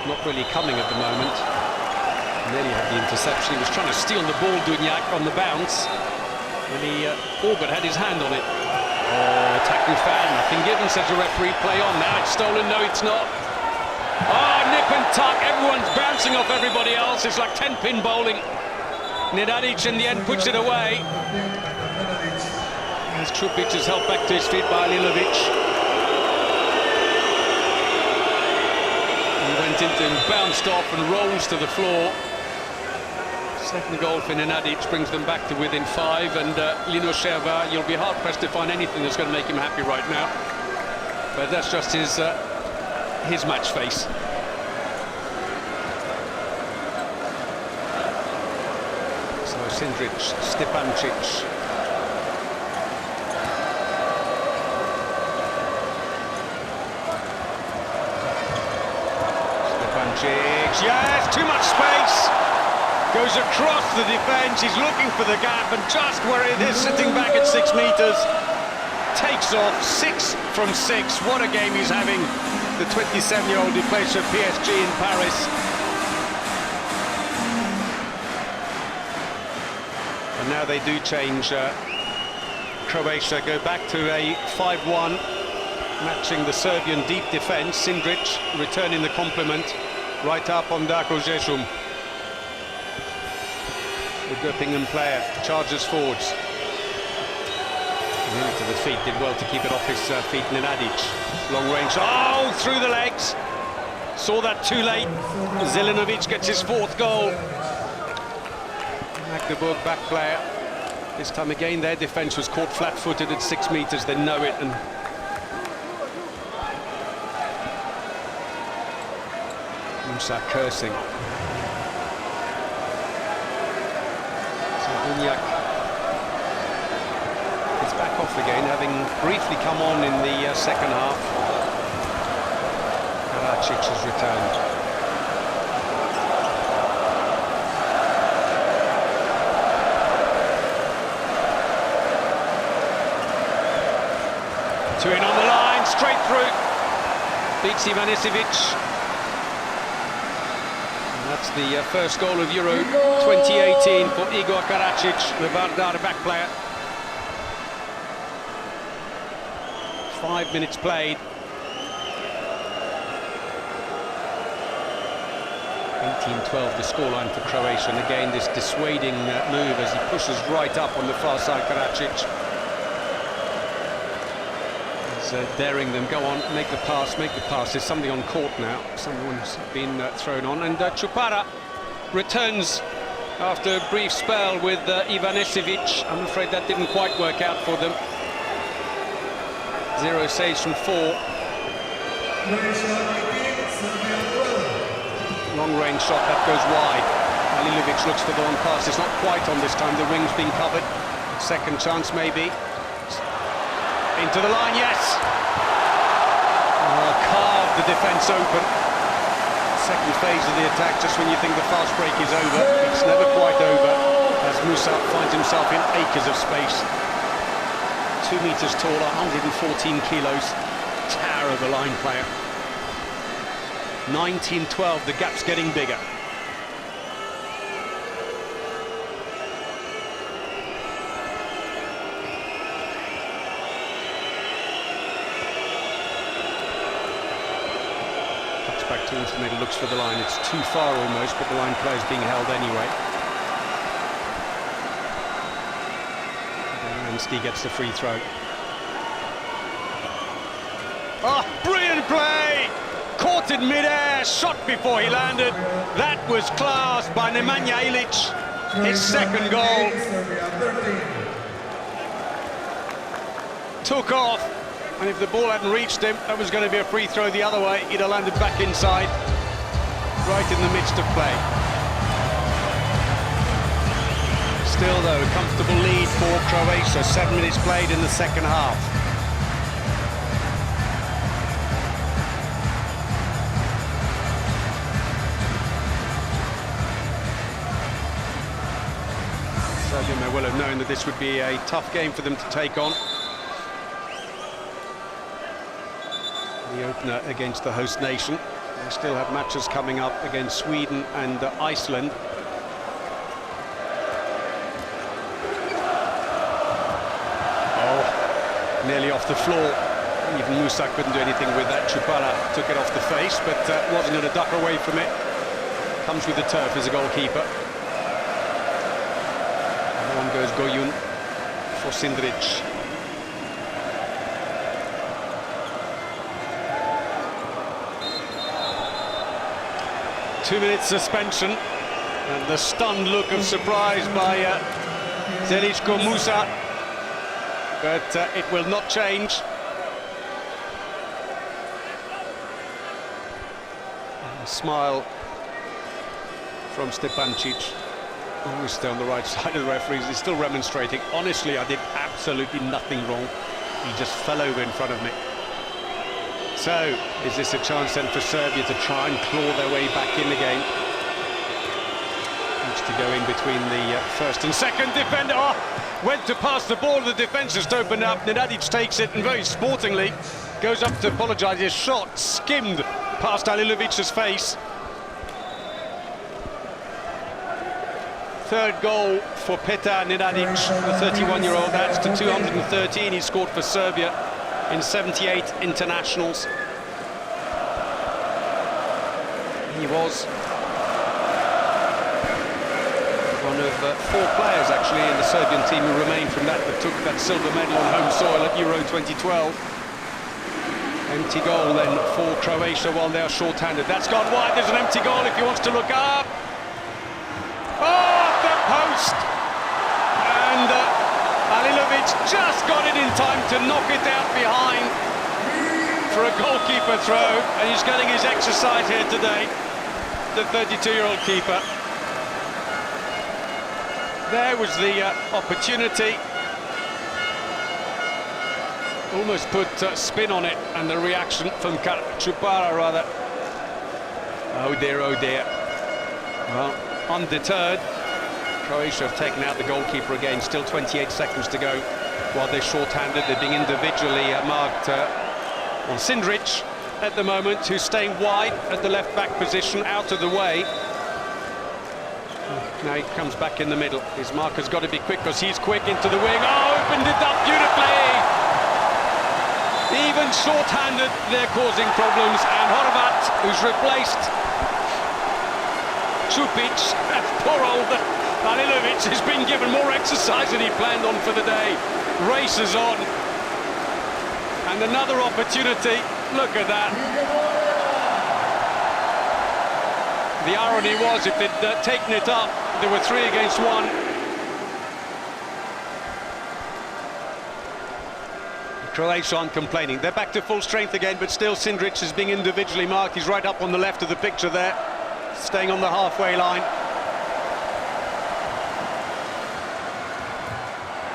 not really coming at the moment. Nearly had the interception. He was trying to steal the ball, Dunjak, on the bounce, and he all but had his hand on it. Oh, attacking foul. Nothing given, says the referee. Play on. Now it's stolen. No, it's not. Oh, nip and tuck. Everyone's bouncing off everybody else. It's like 10-pin bowling. Nedadic in the end puts it away. As Čupić is helped back to his feet by Lilovic. went into him, bounced off and rolls to the floor. Second goal for Nenadic brings them back to within 5, and Lino Cerva, you'll be hard-pressed to find anything that's going to make him happy right now. But that's just his match face. So Sindric, Stepancic. Yes, too much space. Goes across the defence, he's looking for the gap, and just where it is, sitting back at 6 metres, takes off 6 from 6. What a game he's having, the 27-year-old who plays for PSG in Paris. And now they do change. Croatia go back to a 5-1, matching the Serbian deep defence. Sindric returning the compliment. Right up on Darko Žešum. The Göppingen player charges forwards. Nearly to the feet, did well to keep it off his feet. Nenadic, long range, oh, through the legs. Saw that too late. Zelenovic gets his 4th goal. Magdeburg back player. This time again their defence was caught flat-footed at 6 metres, they know it, and Musa cursing. So Unyak is back off again, having briefly come on in the second half. Karacic has returned. Two in on the line, straight through. Beats Ivanisevic. That's the first goal of Euro 2018 for Igor Karacic, the Vardar back player. 5 minutes played. 18-12 the scoreline for Croatia, and again this dissuading move as he pushes right up on the far side. Karacic is daring them, go on, make the pass, make the pass. There's somebody on court now, someone's been thrown on, and Čupara returns after a brief spell with Ivanisevic. I'm afraid that didn't quite work out for them. 0 saves from 4. Long range shot that goes wide. Alilovic looks for the long pass. It's not quite on this time. The wing's been covered. Second chance maybe. Into the line, yes. Oh, carved the defence open. Second phase of the attack, just when you think the fast break is over, it's never quite over, as Musa finds himself in acres of space. 2 metres tall, 114 kilos, tower of a line player. 19-12, the gap's getting bigger. Cuts back towards the middle, looks for the line. It's too far almost, but the line player's being held anyway. Mansky gets the free throw. Oh, brilliant play! Caught in mid-air, shot before he landed. That was class by Nemanja Ilic. His second goal. Took off, and if the ball hadn't reached him, that was going to be a free throw the other way. He'd have landed back inside, right in the midst of play. Still, though, a comfortable lead for Croatia. 7 minutes played in the second half. Serbia may well have known that this would be a tough game for them to take on. The opener against the host nation. They still have matches coming up against Sweden and Iceland. Oh, nearly off the floor. Even Musa couldn't do anything with that. Čupara took it off the face, but wasn't going to duck away from it. Comes with the turf as a goalkeeper. On goes Goyun for Sindric. 2-minute suspension, and the stunned look of surprise by Zelichko Musa, but it will not change. And a smile from Stepancic, always stay on the right side of the referees. He's still remonstrating. Honestly, I did absolutely nothing wrong. He just fell over in front of me. So, is this a chance then for Serbia to try and claw their way back in the game? Needs to go in between the first and second defender. Oh, went to pass the ball, the defence just opened up. Nenadic takes it and very sportingly goes up to apologise. His shot skimmed past Alilovic's face. Third goal for Petar Nenadic, the 31-year-old. That's to 213 he scored for Serbia in 78 internationals. He was one of 4 players actually in the Serbian team who remained from that took that silver medal on home soil at Euro 2012. Empty goal then for Croatia while they are short-handed. That's gone wide. There's an empty goal if he wants to look up. Oh! Post, and Alilovic just got it in time to knock it out behind for a goalkeeper throw, and he's getting his exercise here today, the 32-year-old keeper. There was the opportunity, almost put spin on it, and the reaction from Chupara rather. Oh dear, oh dear. Well, undeterred, Croatia have taken out the goalkeeper again. Still 28 seconds to go while they're short-handed. They're being individually marked on Sindric at the moment, who's staying wide at the left-back position, out of the way. Now he comes back in the middle. His marker's got to be quick because he's quick into the wing. Oh, opened it up beautifully! Even short-handed, they're causing problems. And Horvat, who's replaced Čupić, poor old Alilovic has been given more exercise than he planned on for the day. Races on. And another opportunity. Look at that. The irony was, if they'd taken it up, there were 3 against 1. Croatia aren't complaining. They're back to full strength again, but still Sindric is being individually marked. He's right up on the left of the picture there, staying on the halfway line.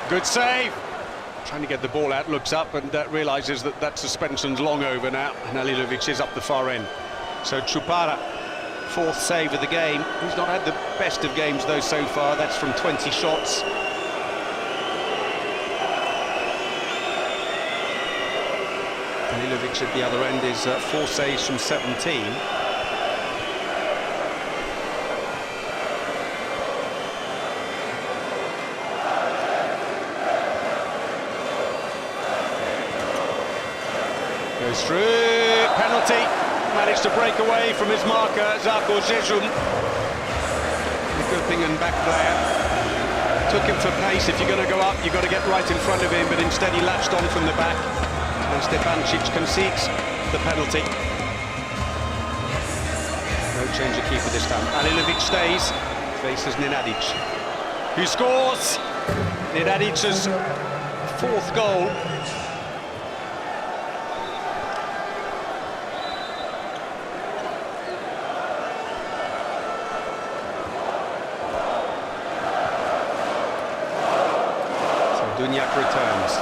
Good save. Trying to get the ball out, looks up and realises that that suspension's long over now, and Alilovic is up the far end. So Chupara, 4th save of the game. He's not had the best of games though so far. That's from 20 shots. Alilovic at the other end is 4 saves from 17. Goes through, penalty, managed to break away from his marker, Zarko Zezum. The Göppingen back player took him for pace. If you're going to go up, you've got to get right in front of him, but instead he latched on from the back, and Stepancic concedes the penalty. No change of keeper this time. Alilovic stays, faces Nenadic, who scores. Nenadic's 4th goal. Dunjak returns.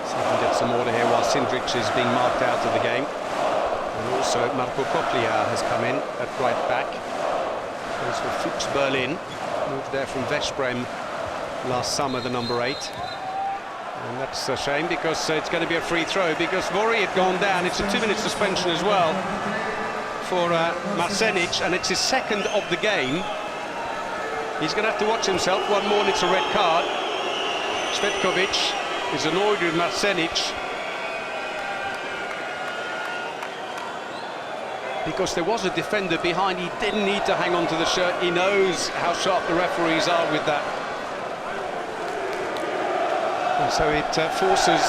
So he can get some order here while Sindric is being marked out of the game. And also Marko Koplia has come in at right back. Goes for Fuchs Berlin. Moved there from Veszprem last summer, the number 8. And that's a shame because it's going to be a free throw because Vori had gone down. It's a 2-minute suspension as well for Marsenic, and it's his 2nd of the game. He's going to have to watch himself. One more and it's a red card. Svetkovic is annoyed with Marsenic because there was a defender behind. He didn't need to hang on to the shirt. He knows how sharp the referees are with that. And so it forces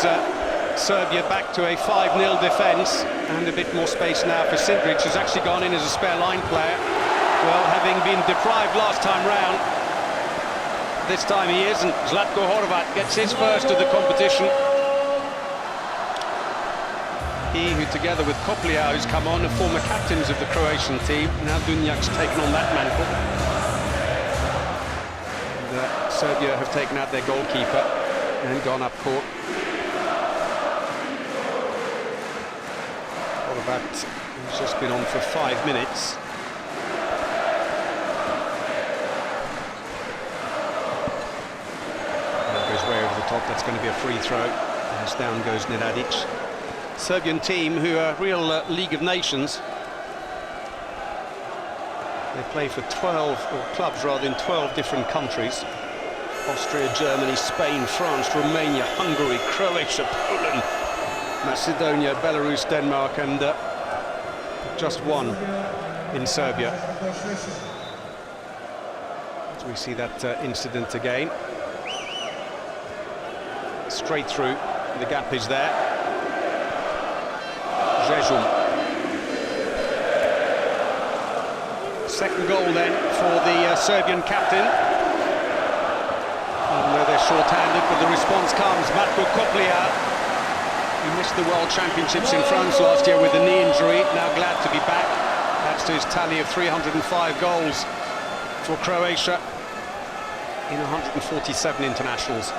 Serbia back to a 5-0 defence, and a bit more space now for Sindric, who's actually gone in as a spare line player. Well, having been deprived last time round, this time he isn't. Zlatko Horvat gets his first of the competition. He who, together with Koplija, who's come on, are former captains of the Croatian team. Now Dunjak's taken on that mantle. And, Serbia have taken out their goalkeeper and gone up court. Horvat has just been on for 5 minutes. Way over the top, that's going to be a free throw, as down goes Nedadic. Serbian team who are real League of Nations. They play for 12, or clubs rather, in 12 different countries. Austria, Germany, Spain, France, Romania, Hungary, Croatia, Poland, Macedonia, Belarus, Denmark, and just one in Serbia. As we see that incident again. Straight through, the gap is there. Zezum. Second goal then for the Serbian captain. Even though they're short-handed, but the response comes. Matko Koplija, he missed the World Championships in France last year with a knee injury, now glad to be back. That's to his tally of 305 goals for Croatia in 147 internationals.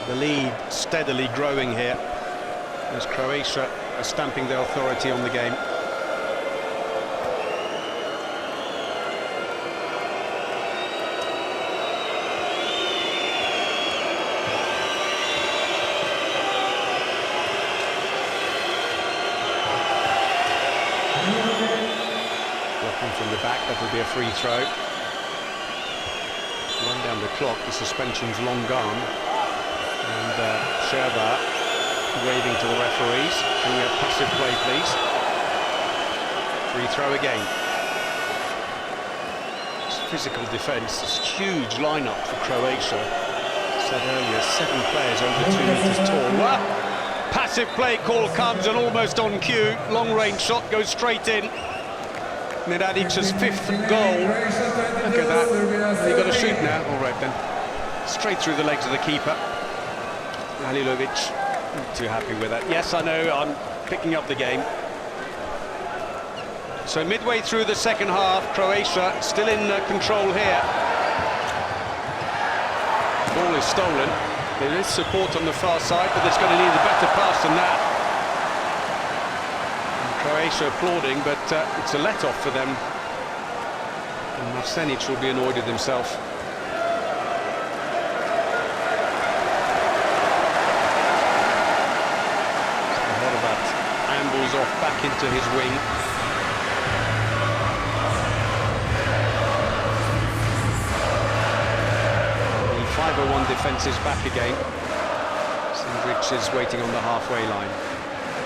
The lead steadily growing here as Croatia are stamping their authority on the game. Blocking from the back, that will be a free throw. Run down the clock, the suspension's long gone. And Sherba waving to the referees. Can we have passive play, please? Free throw again. It's physical defence, this huge lineup for Croatia. Said earlier, 7 players over 2 meters tall. Well, passive play call comes and almost on cue. Long-range shot goes straight in. Nedadic's 5th goal. Look at that. You've got to shoot now. All right then. Straight through the legs of the keeper. Halilovic, not too happy with that. Yes, I know, I'm picking up the game. So midway through the second half, Croatia still in control here. Ball is stolen. There is support on the far side, but it's going to need a better pass than that. And Croatia applauding, but it's a let-off for them. And Marsenic will be annoyed with himself. Off back into his wing. The 501 defence is back again. Sindric is waiting on the halfway line.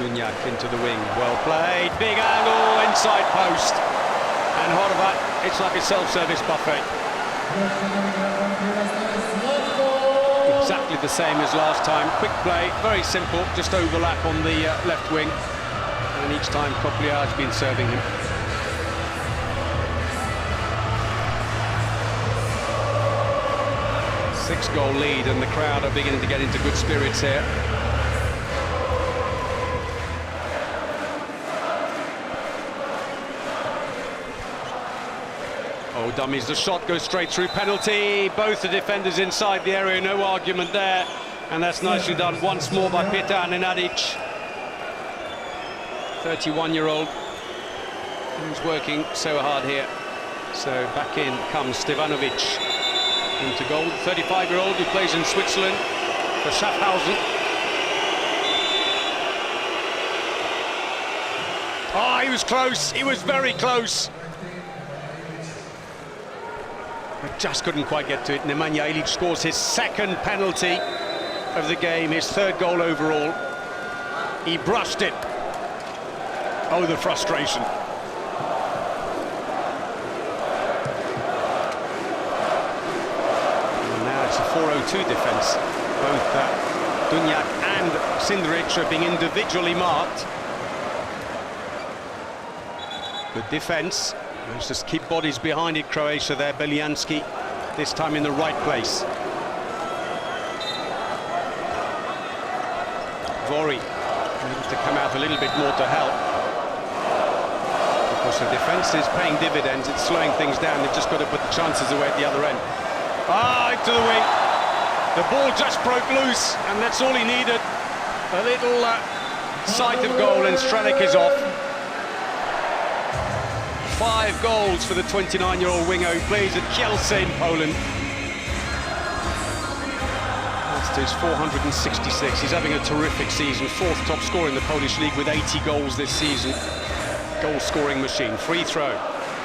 Dunjak into the wing. Well played. Big angle inside post. And Horvat, it's like a self-service buffet. Exactly the same as last time. Quick play, very simple. Just overlap on the left wing. And each time Koplija has been serving him. Six-goal lead, and the crowd are beginning to get into good spirits here. Oh, dummies, the shot goes straight through, penalty. Both the defenders inside the area, no argument there. And that's nicely done once more by Petar Nenadic. 31-year-old who's working so hard here. So back in comes Stevanovic into goal. 35-year-old who plays in Switzerland for Schaffhausen. Oh, he was close. He was very close. But just couldn't quite get to it. Nemanja Ilic scores his 2nd penalty of the game, his 3rd goal overall. He brushed it. Oh, the frustration. And now it's a 4-0-2 defence. Both Dunjak and Sindric are being individually marked. Good defence. Let's just keep bodies behind it, Croatia there. Beljanski, this time in the right place. Vori needs to come out a little bit more to help. Because the defence is paying dividends, it's slowing things down. They've just got to put the chances away at the other end. Ah, into the wing. The ball just broke loose, and that's all he needed. A little sight of goal, and Strelec is off. 5 goals for the 29-year-old winger who plays at Kielce in Poland. That's his 466. He's having a terrific season. 4th top scorer in the Polish league with 80 goals this season. Goal-scoring machine. Free throw.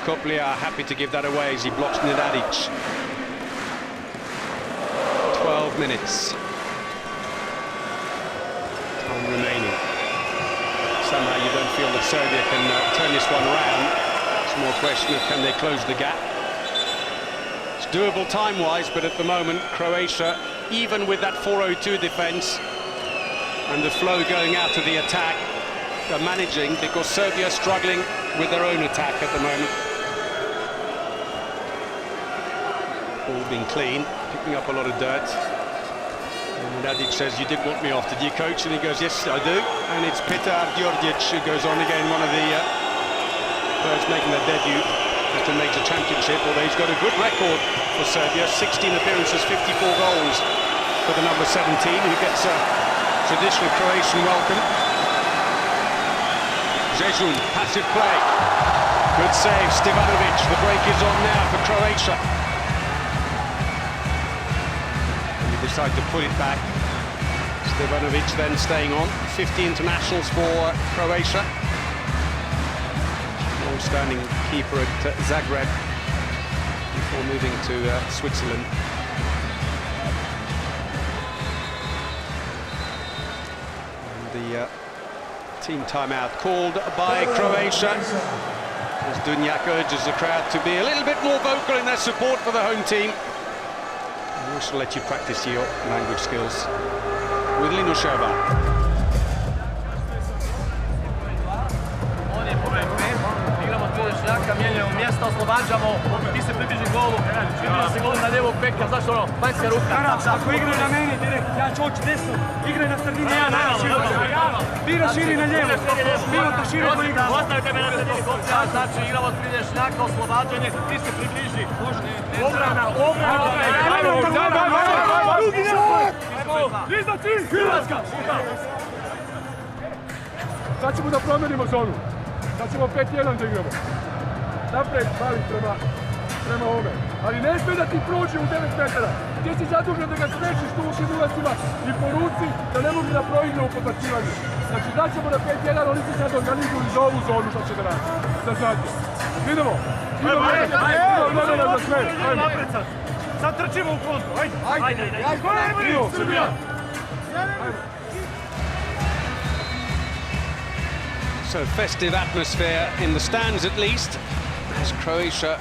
Koplia happy to give that away as he blocks Nenadic. 12 minutes. Time remaining. Somehow you don't feel that Serbia can turn this one around. It's more a question of can they close the gap. It's doable time-wise, but at the moment, Croatia, even with that 4-0-2 defence and the flow going out to the attack, they're managing because Serbia is struggling with their own attack at the moment. Ball being clean, picking up a lot of dirt. And Nadic says, "You did want me off, did you, coach?" And he goes, "Yes, I do." And it's Petar Djordjic who goes on again, one of the players making their debut at a major championship, although he's got a good record for Serbia. 16 appearances, 54 goals for the number 17, who gets a traditional Croatian welcome. Zezun, passive play. Good save, Stevanovic. The break is on now for Croatia. Decide to put it back. Stevanovic then staying on. 50 internationals for Croatia. Long-standing keeper at Zagreb before moving to Switzerland. And the team timeout called by Croatia as Dunjak urges the crowd to be a little bit more vocal in their support for the home team. We shall let you practice your language skills with Linusheva. Igramo tu Lešnjaka, mijenjamo mjesta, oslobađamo, ti se približi golu, približi se golu na lijevog beka, znaš ono, vanjska ruka. Ako igraju na meni direkt, ja ću oći desno, igraj na sredini, ja Bira širi na lijevo, Bira to širi po igra. Ostavite me na sredini, znači igramo tri Lešnjaka, oslobađanje, ti se približi. Obrana, Hrvatska! Sad ćemo da promenimo zonu. Sad ćemo 5-1 da igramo. Napred, mali prema ovome. Ali ne smije da ti prođe u 9 metara. Ti si zadužen da ga smešiš tu u šidulacima i po ruci da ne mogu da proigne u podbacivanju. Znači da ćemo na 5-1, oni se sad organizuju za ovu zonu što će da radi. Da znate. Idemo. Idemo za sve. Sad trčimo u kontru, ajde. Idemo, Srbija. So festive atmosphere in the stands at least, as Croatia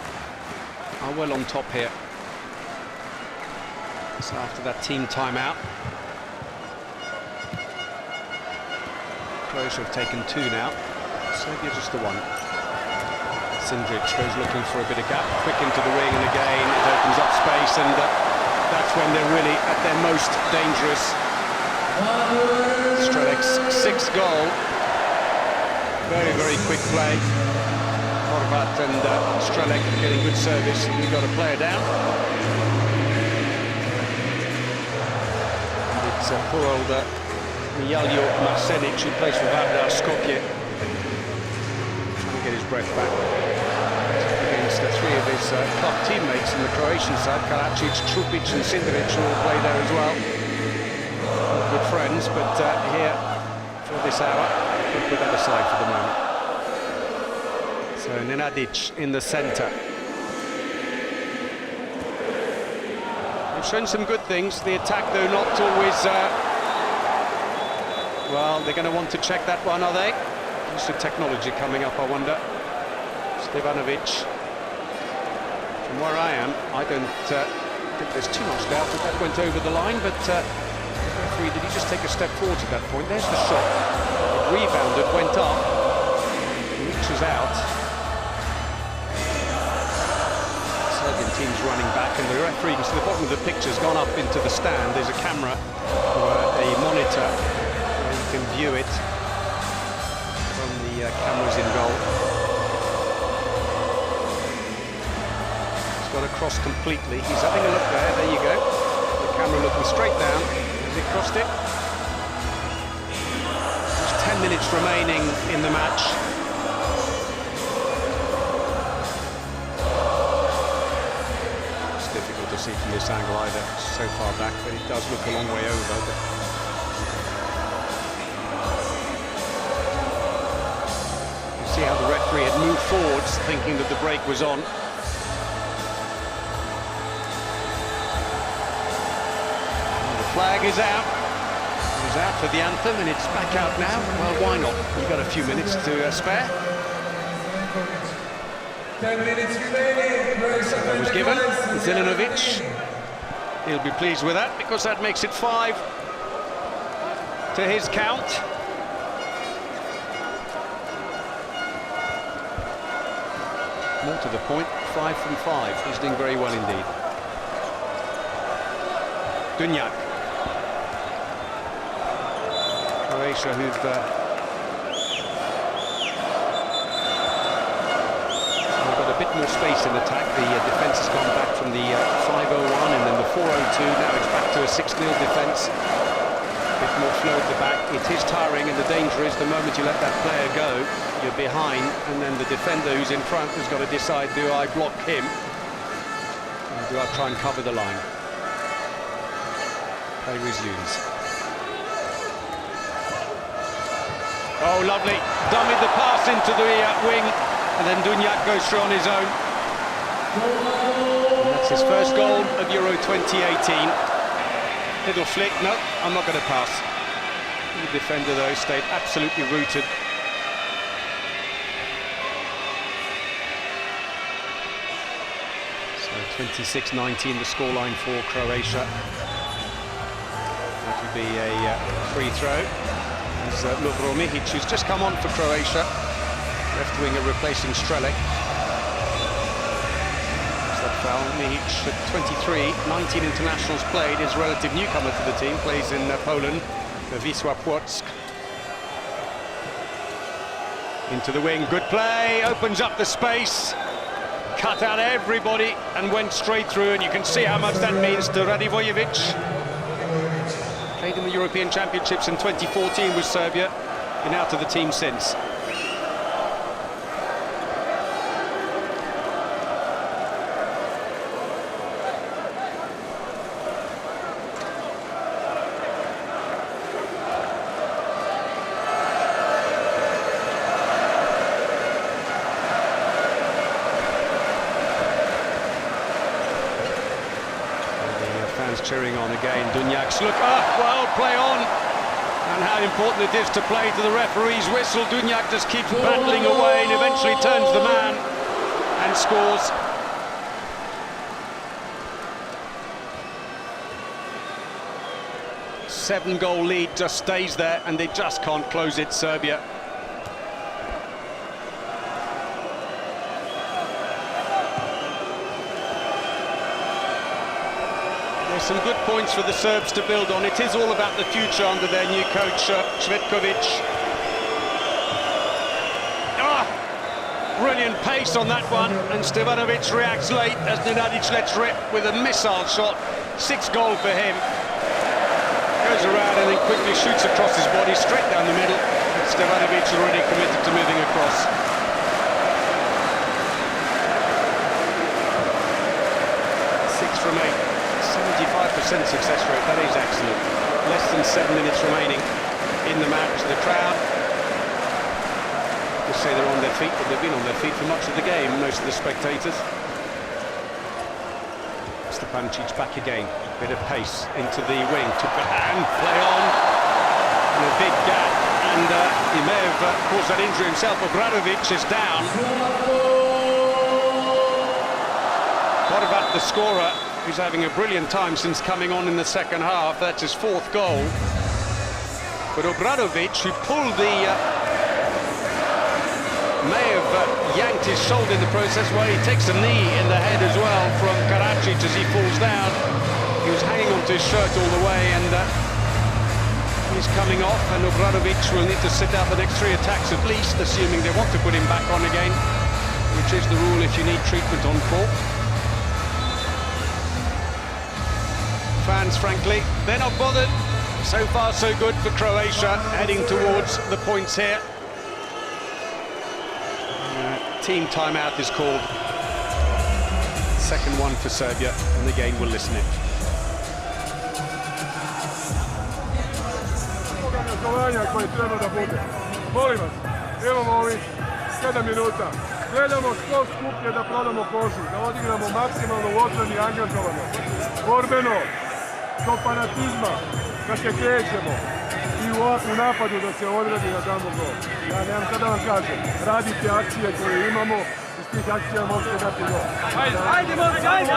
are well on top here. So after that team timeout, Croatia have taken 2 now, Serbia just the 1. Sindric goes looking for a bit of gap, quick into the ring, and again it opens up space, and that's when they're really at their most dangerous. Strelec's 6th goal. Very, very quick play. Horvat and Strelec getting good service. We've got a player down. And it's poor old Mijaljo Marsenic, who plays for Vardar Skopje. Trying to get his breath back. Against 3 of his club teammates in the Croatian side, Karacic, Trupic and Sindric, who all play there as well. Good friends, but here for this hour, we'll put that aside for the moment. So Nenadic in the centre. They've shown some good things. The attack, though, not always... well, they're going to want to check that one, are they? Just the technology coming up, I wonder. Stevanovic. From where I am, I don't think there's too much doubt that that went over the line, but referee, did he just take a step forward at that point? There's the shot. It rebounded, went up, reaches out. teams running back, and the referee, to the bottom of the picture, has gone up into the stand. There's a camera, or a monitor, and you can view it from the cameras in goal. He's got across completely. He's having a look there. There you go. The camera looking straight down. Has he crossed it? There's 10 minutes remaining in the match. To see from this angle either, so far back, but it does look a long way over. But you see how the referee had moved forwards, thinking that the break was on. And the flag is out. It was out for the anthem, and it's back out now. Well, why not? You've got a few minutes to spare. 10 minutes remaining. That was given. Zelenovic. He'll be pleased with that because that makes it 5 to his count. More to the point, 5 from 5. He's doing very well indeed. Dunjak. Croatia, who've a bit more space in attack. The defence has gone back from the 5-0-1 and then the 4-0-2. Now it's back to a 6-0 defence. A bit more flow at the back. It is tiring, and the danger is the moment you let that player go, you're behind, and then the defender who's in front has got to decide, do I block him or do I try and cover the line? Play resumes. Oh, lovely. Dummied the pass into the wing. And then Dunjak goes through on his own. And that's his first goal of Euro 2018. Little flick, no, I'm not going to pass. The defender, though, stayed absolutely rooted. So 26-19, the scoreline for Croatia. That will be a free throw. As Lovro Mihic, who's just come on for Croatia. Left winger replacing Strelec. That foul. Mihic at 23, 19 internationals played, is a relative newcomer to the team, plays in Poland, Wisła Płock. Into the wing, good play, opens up the space, cut out everybody and went straight through, and you can see how much that means to Radivojevic. Played in the European Championships in 2014 with Serbia, been out of the team since. Cheering on again. Dunjak's look up, well, play on, and how important it is to play to the referee's whistle. Dunjak just keeps battling away and eventually turns the man and scores. Seven-goal lead just stays there, and they just can't close it, Serbia. There's some good points for the Serbs to build on. It is all about the future under their new coach, Cvetkovic. Brilliant pace on that one, and Stevanovic reacts late as Nenadic lets rip with a missile shot. 6th goal for him. Goes around and then quickly shoots across his body, straight down the middle. Stevanovic already committed to moving across. 6 from 8. 75% success rate, that is excellent. Less than 7 minutes remaining in the match. The crowd, they say they're on their feet, but they've been on their feet for much of the game, most of the spectators. Stepancic back again, bit of pace into the wing, took the hand, play on, and a big gap, and he may have caused that injury himself. Obradovic is down. What about the scorer? He's having a brilliant time since coming on in the second half. That's his 4th goal. But Obradovic, who pulled the... may have yanked his shoulder in the process, well, he takes a knee in the head as well from Karadzic as he falls down. He was hanging onto his shirt all the way, and he's coming off, and Obradovic will need to sit out the next 3 attacks at least, assuming they want to put him back on again, which is the rule if you need treatment on court. Fans, frankly, they're not bothered. So far, so good for Croatia, heading towards the points here. Team timeout is called. Second one for Serbia, and the game will listen it. Koje treba da bude. Molim vas, imamo ovih 7 minuta. Gledamo što skuplje da prodamo kožu, da odigramo maksimalno u odbrani angažovano. Borbeno, do fanatizma, da se krećemo i u napadu da se odradi da damo gol. Ja nemam šta da vam kažem, radite akcije koje imamo, iz tih akcija možete dati gol. Ajde, momci, ajde,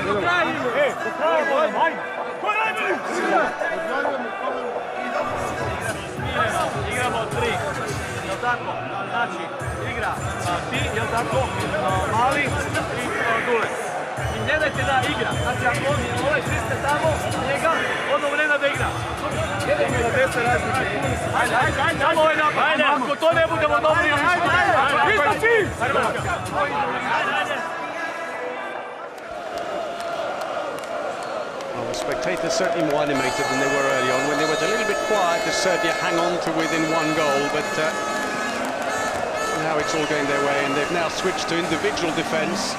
do kraja idemo. Do kraja idemo, ajde. Ko je najbolji? Igramo 3, jel' tako? Znači, igra ti, jel' tako? Mali i Dule. I ne dajte da igra. Znači, ako ovaj siste tamo, njega, ono vremena da igra. Jedemo da 10 razlike. Ajde, samo ovaj napad. Ako to ne budemo dobri, ajde. Isto ti! Well, the spectators certainly more animated than they were early on, when they were a little bit quiet as Serbia hang on to within 1 goal, but now it's all going their way, and they've now switched to individual defence,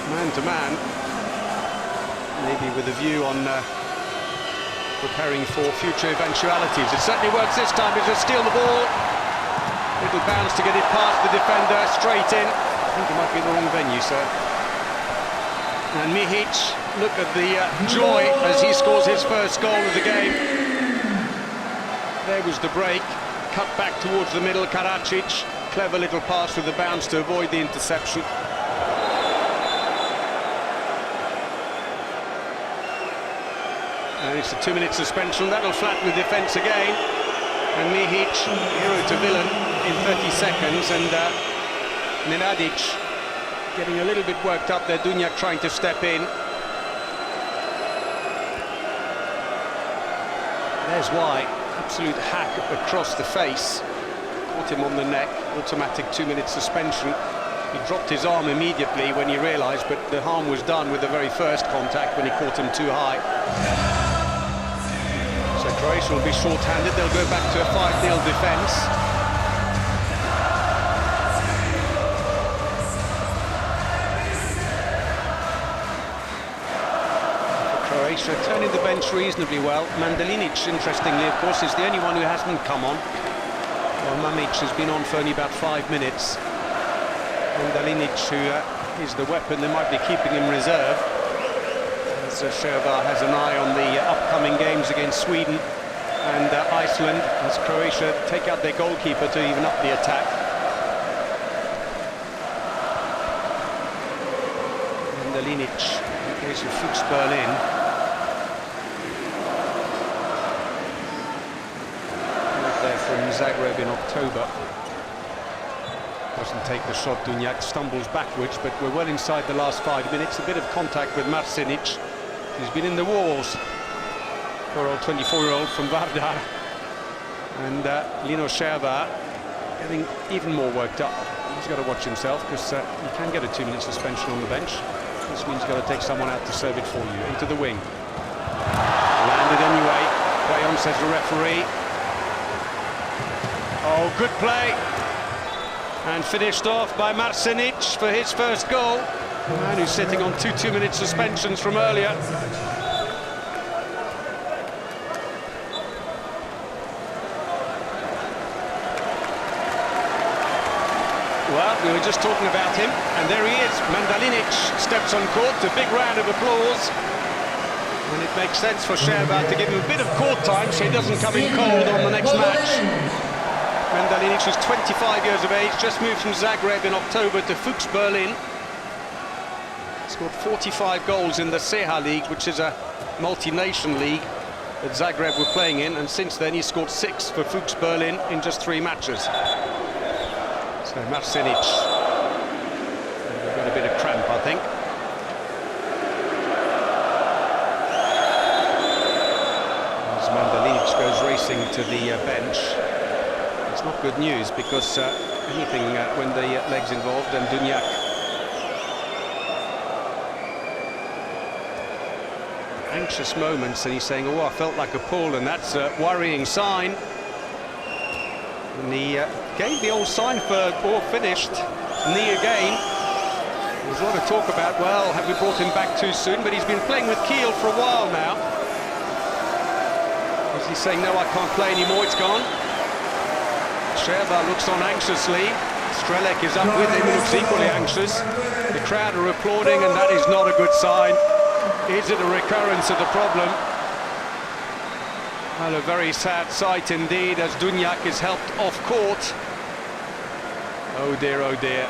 man-to-man, maybe with a view on preparing for future eventualities. It certainly works this time. He's just steal the ball, little bounce to get it past the defender, straight in. I think it might be the wrong venue, sir. And Mihic, look at the joy as he scores his first goal of the game. There was the break, cut back towards the middle, Karadzic, clever little pass with the bounce to avoid the interception. And it's a 2-minute suspension, that'll flatten the defence again. And Mihic, hero to villain in 30 seconds, and Nenadic getting a little bit worked up there, Dunjak trying to step in. There's why, absolute hack across the face. Caught him on the neck, automatic 2-minute suspension. He dropped his arm immediately when he realised, but the harm was done with the very first contact when he caught him too high. So Croatia will be short-handed, they'll go back to a 5-0 defence. Croatia turning the bench reasonably well. Mandalinic, interestingly, of course, is the only one who hasn't come on. Well, Mamic has been on for only about 5 minutes. Mandalinic, who is the weapon, they might be keeping him reserve. As Sherbar has an eye on the upcoming games against Sweden and Iceland, as Croatia take out their goalkeeper to even up the attack. Mandalinic, in case of Fuchs Berlin. From Zagreb in October. Doesn't take the shot, Dunjak stumbles backwards, but we're well inside the last 5 minutes. A bit of contact with Marsenic. He's been in the wars. Poor old 24-year-old from Vardar. And Lino Sherbar getting even more worked up. He's got to watch himself, because you can get a 2-minute suspension on the bench. This means you've got to take someone out to serve it for you. Into the wing. Landed anyway. Play on, says the referee. Oh, good play. And finished off by Marsenic for his first goal. The man who's sitting on 2-minute suspensions from earlier. Well, we were just talking about him, and there he is. Mandalinic steps on court. A big round of applause. And it makes sense for Sherbar to give him a bit of court time so he doesn't come in cold on the next match. Mandalinic is 25 years of age, just moved from Zagreb in October to Fuchs Berlin. Scored 45 goals in the Seha League, which is a multi-nation league that Zagreb were playing in, and since then he scored 6 for Fuchs Berlin in just 3 matches. So Marsenic, got a bit of cramp, I think. missing to the bench. It's not good news because anything when the leg's involved, and Dunjak anxious moments, and he's saying, oh, I felt like a pull, and that's a worrying sign. And he gave the old sign for ball finished, knee again. There's a lot of talk about, well, have we brought him back too soon? But he's been playing with Kiel for a while now. Is he saying, no, I can't play anymore, it's gone? Scherba looks on anxiously. Strelec is up with him, looks equally anxious. The crowd are applauding, and that is not a good sign. Is it a recurrence of the problem? Well, a very sad sight indeed, as Dunjak is helped off court. Oh dear, oh dear.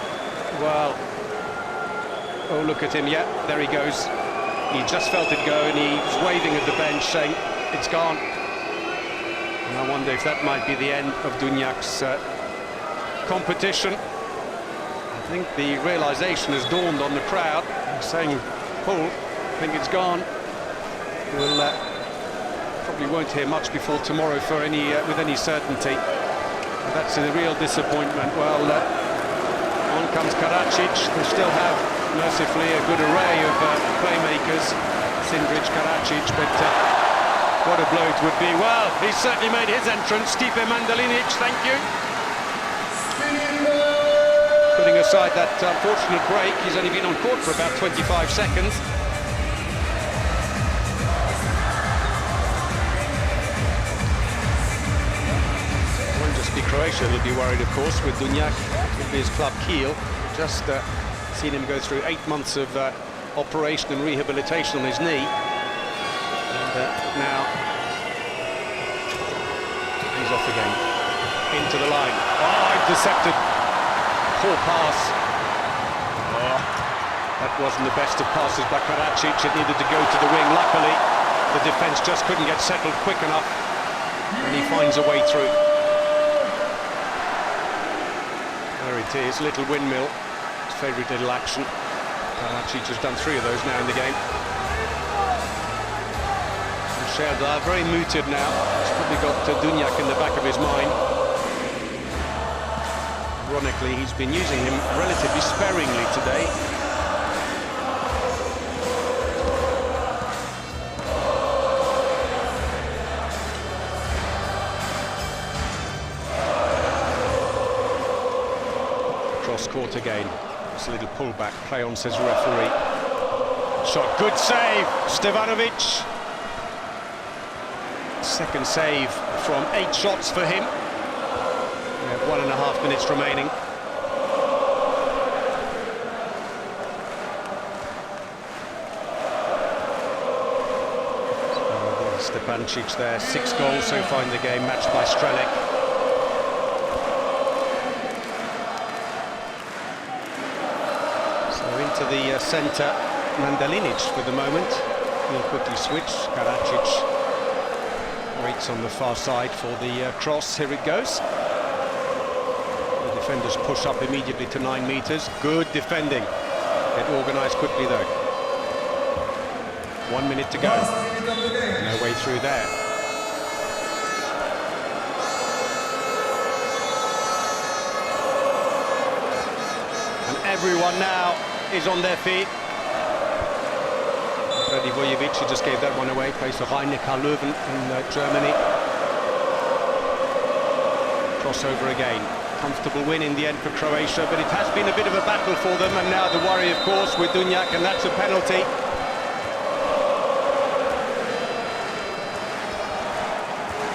Well, oh, look at him, yeah, there he goes. He just felt it go, and he's waving at the bench saying, it's gone. And I wonder if that might be the end of Dunjak's competition. I think the realization has dawned on the crowd, saying, pull, I think it's gone. We'll probably won't hear much before tomorrow for with any certainty. But that's a real disappointment. Well, on comes Karadzic. They still have, mercifully, a good array of playmakers, Sindric, Karadzic, but what a blow it would be. Well, he's certainly made his entrance. Stipe Mandalinic, thank you. Putting aside that unfortunate break, he's only been on court for about 25 seconds. Won't just be Croatia, they'll be worried, of course, with Dunjak. It will be his club Kiel. Just seen him go through 8 months of operation and rehabilitation on his knee. And now he's off again. Into the line. Oh, intercepted. Poor pass. Oh, that wasn't the best of passes by Karadzic. It needed to go to the wing. Luckily, the defence just couldn't get settled quick enough, and he finds a way through. There it is, little windmill. His favourite little action. Karadzic has done 3 of those now in the game. Scherba very mooted now. He's probably got Dunjak in the back of his mind. Ironically, he's been using him relatively sparingly today. Cross court again. It's a little pullback. Play on, says the referee. Shot, good save, Stevanovic. Second save from 8 shots for him. We have 1.5 minutes remaining. Stepancic there, 6 goals so far in the game, matched by Strelec. So into the centre, Mandalinic for the moment. He'll quickly switch. Karadzic waits on the far side for the cross. Here it goes. The defenders push up immediately to 9 metres. Good defending. Get organised quickly though. 1 minute to go. No way through there. And everyone now is on their feet. Radivojevic, who just gave that one away, plays for Rhein-Neckar-Löwen in Germany. Crossover again. Comfortable win in the end for Croatia, but it has been a bit of a battle for them, and now the worry, of course, with Dunjak, and that's a penalty.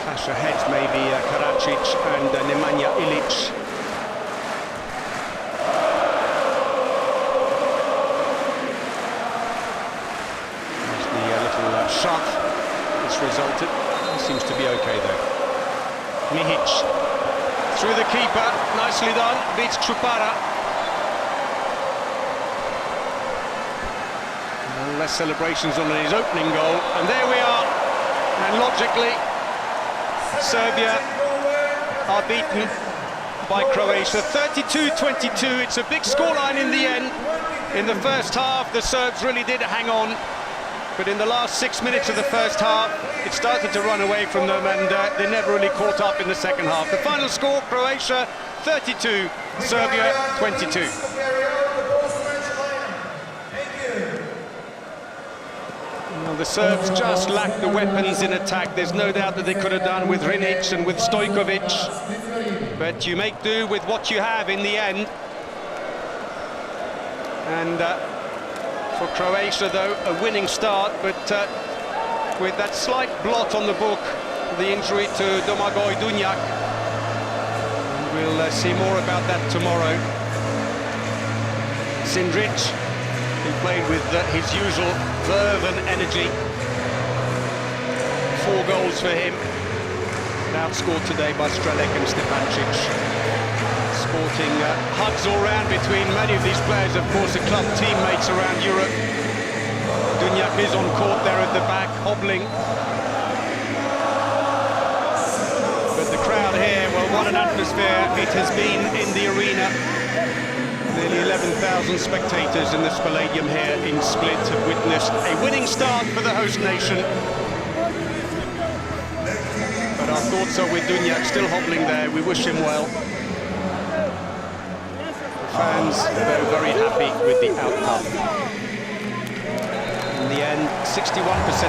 Clash ahead, maybe Karadzic and Nemanja Ilic. Shot. It's resulted. It seems to be okay though. Mihic through the keeper, nicely done. Beats Chupara. Less celebrations on his opening goal, and there we are. And logically, Serbia are beaten by Croatia 32-22. It's a big scoreline in the end. In the first half, the Serbs really did hang on. But in the last 6 minutes of the first half, it started to run away from them, and they never really caught up in the second half. The final score, Croatia 32, Serbia 22. Well, the Serbs just lacked the weapons in attack. There's no doubt that they could have done with Rinic and with Stojkovic. But you make do with what you have in the end. And for Croatia, though, a winning start, but with that slight blot on the book, the injury to Domagoj Dunjak. We'll see more about that tomorrow. Sindric, who played with his usual verve and energy. 4 goals for him. Outscored today by Strelec and Stepancic. Sporting hugs all round between many of these players, of course, the club teammates around Europe. Dunjak is on court there at the back, hobbling. But the crowd here, well, what an atmosphere it has been in the arena. Nearly 11,000 spectators in the Spaladium here in Split have witnessed a winning start for the host nation. But our thoughts are with Dunjak, still hobbling there. We wish him well. Fans were very happy with the outcome. In the end, 61%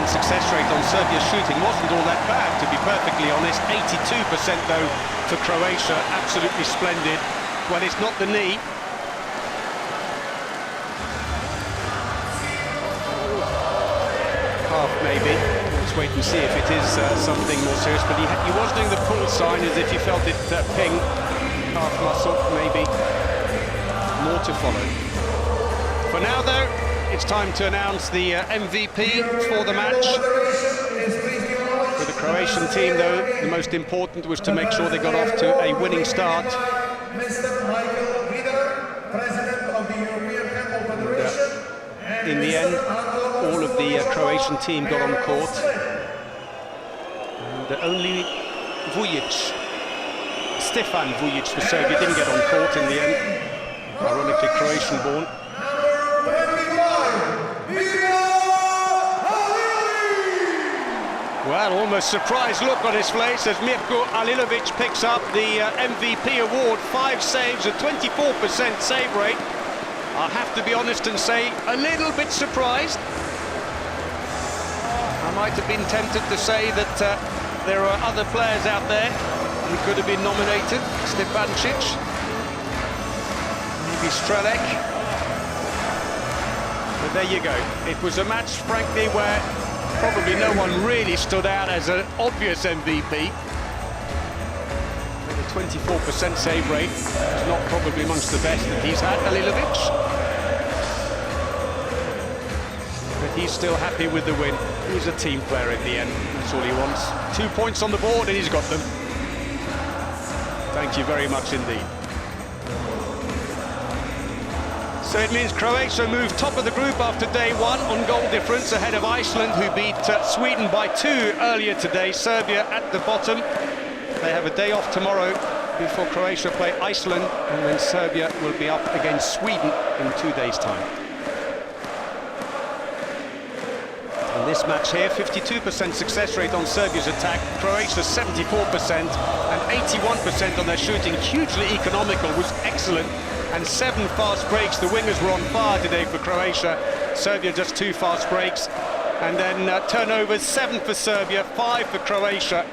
success rate on Serbia's shooting wasn't all that bad, to be perfectly honest. 82% though for Croatia, absolutely splendid. Well, it's not the knee. Calf maybe. Let's wait and see if it is something more serious. But he was doing the pull sign as if he felt it ping. Calf muscle, maybe. More to follow. For now, though, it's time to announce the MVP for the match. For the Croatian team, though, the most important was to make sure they got off to a winning start. President of the European Handball Federation. In the end, all of the Croatian team got on court. And only Vujic, Stefan Vujic for Serbia, didn't get on court in the end. Ironically Croatian-born. Well, almost surprised look on his face as Mirko Alilovic picks up the MVP award. 5 saves, a 24% save rate. I'll have to be honest and say, a little bit surprised. I might have been tempted to say that there are other players out there who could have been nominated. Stepancic, maybe Strelec. But there you go. It was a match, frankly, where probably no one really stood out as an obvious MVP. With a 24% save rate, it's not probably amongst the best that he's had, Alilovic. But he's still happy with the win. He's a team player in the end, that's all he wants. 2 points on the board and he's got them. Thank you very much indeed. So it means Croatia moved top of the group after day 1 on goal difference, ahead of Iceland, who beat Sweden by 2 earlier today. Serbia at the bottom. They have a day off tomorrow before Croatia play Iceland, and then Serbia will be up against Sweden in 2 days' time. In this match here, 52% success rate on Serbia's attack, Croatia 74%, and 81% on their shooting. Hugely economical, was excellent. And 7 fast breaks. The wingers were on fire today for Croatia. Serbia just 2 fast breaks. And then turnovers, 7 for Serbia, 5 for Croatia.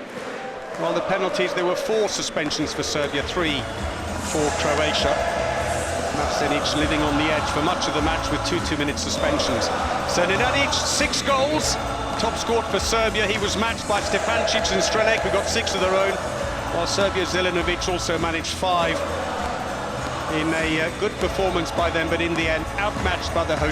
While the penalties, there were 4 suspensions for Serbia, 3 for Croatia. Mavsenic living on the edge for much of the match with 2 2-minute suspensions. So Nenadic, 6 goals. Top scored for Serbia. He was matched by Stepancic and Strelec, who got 6 of their own. While Serbia's Zelenovic also managed 5. In a good performance by them, but in the end outmatched by the host.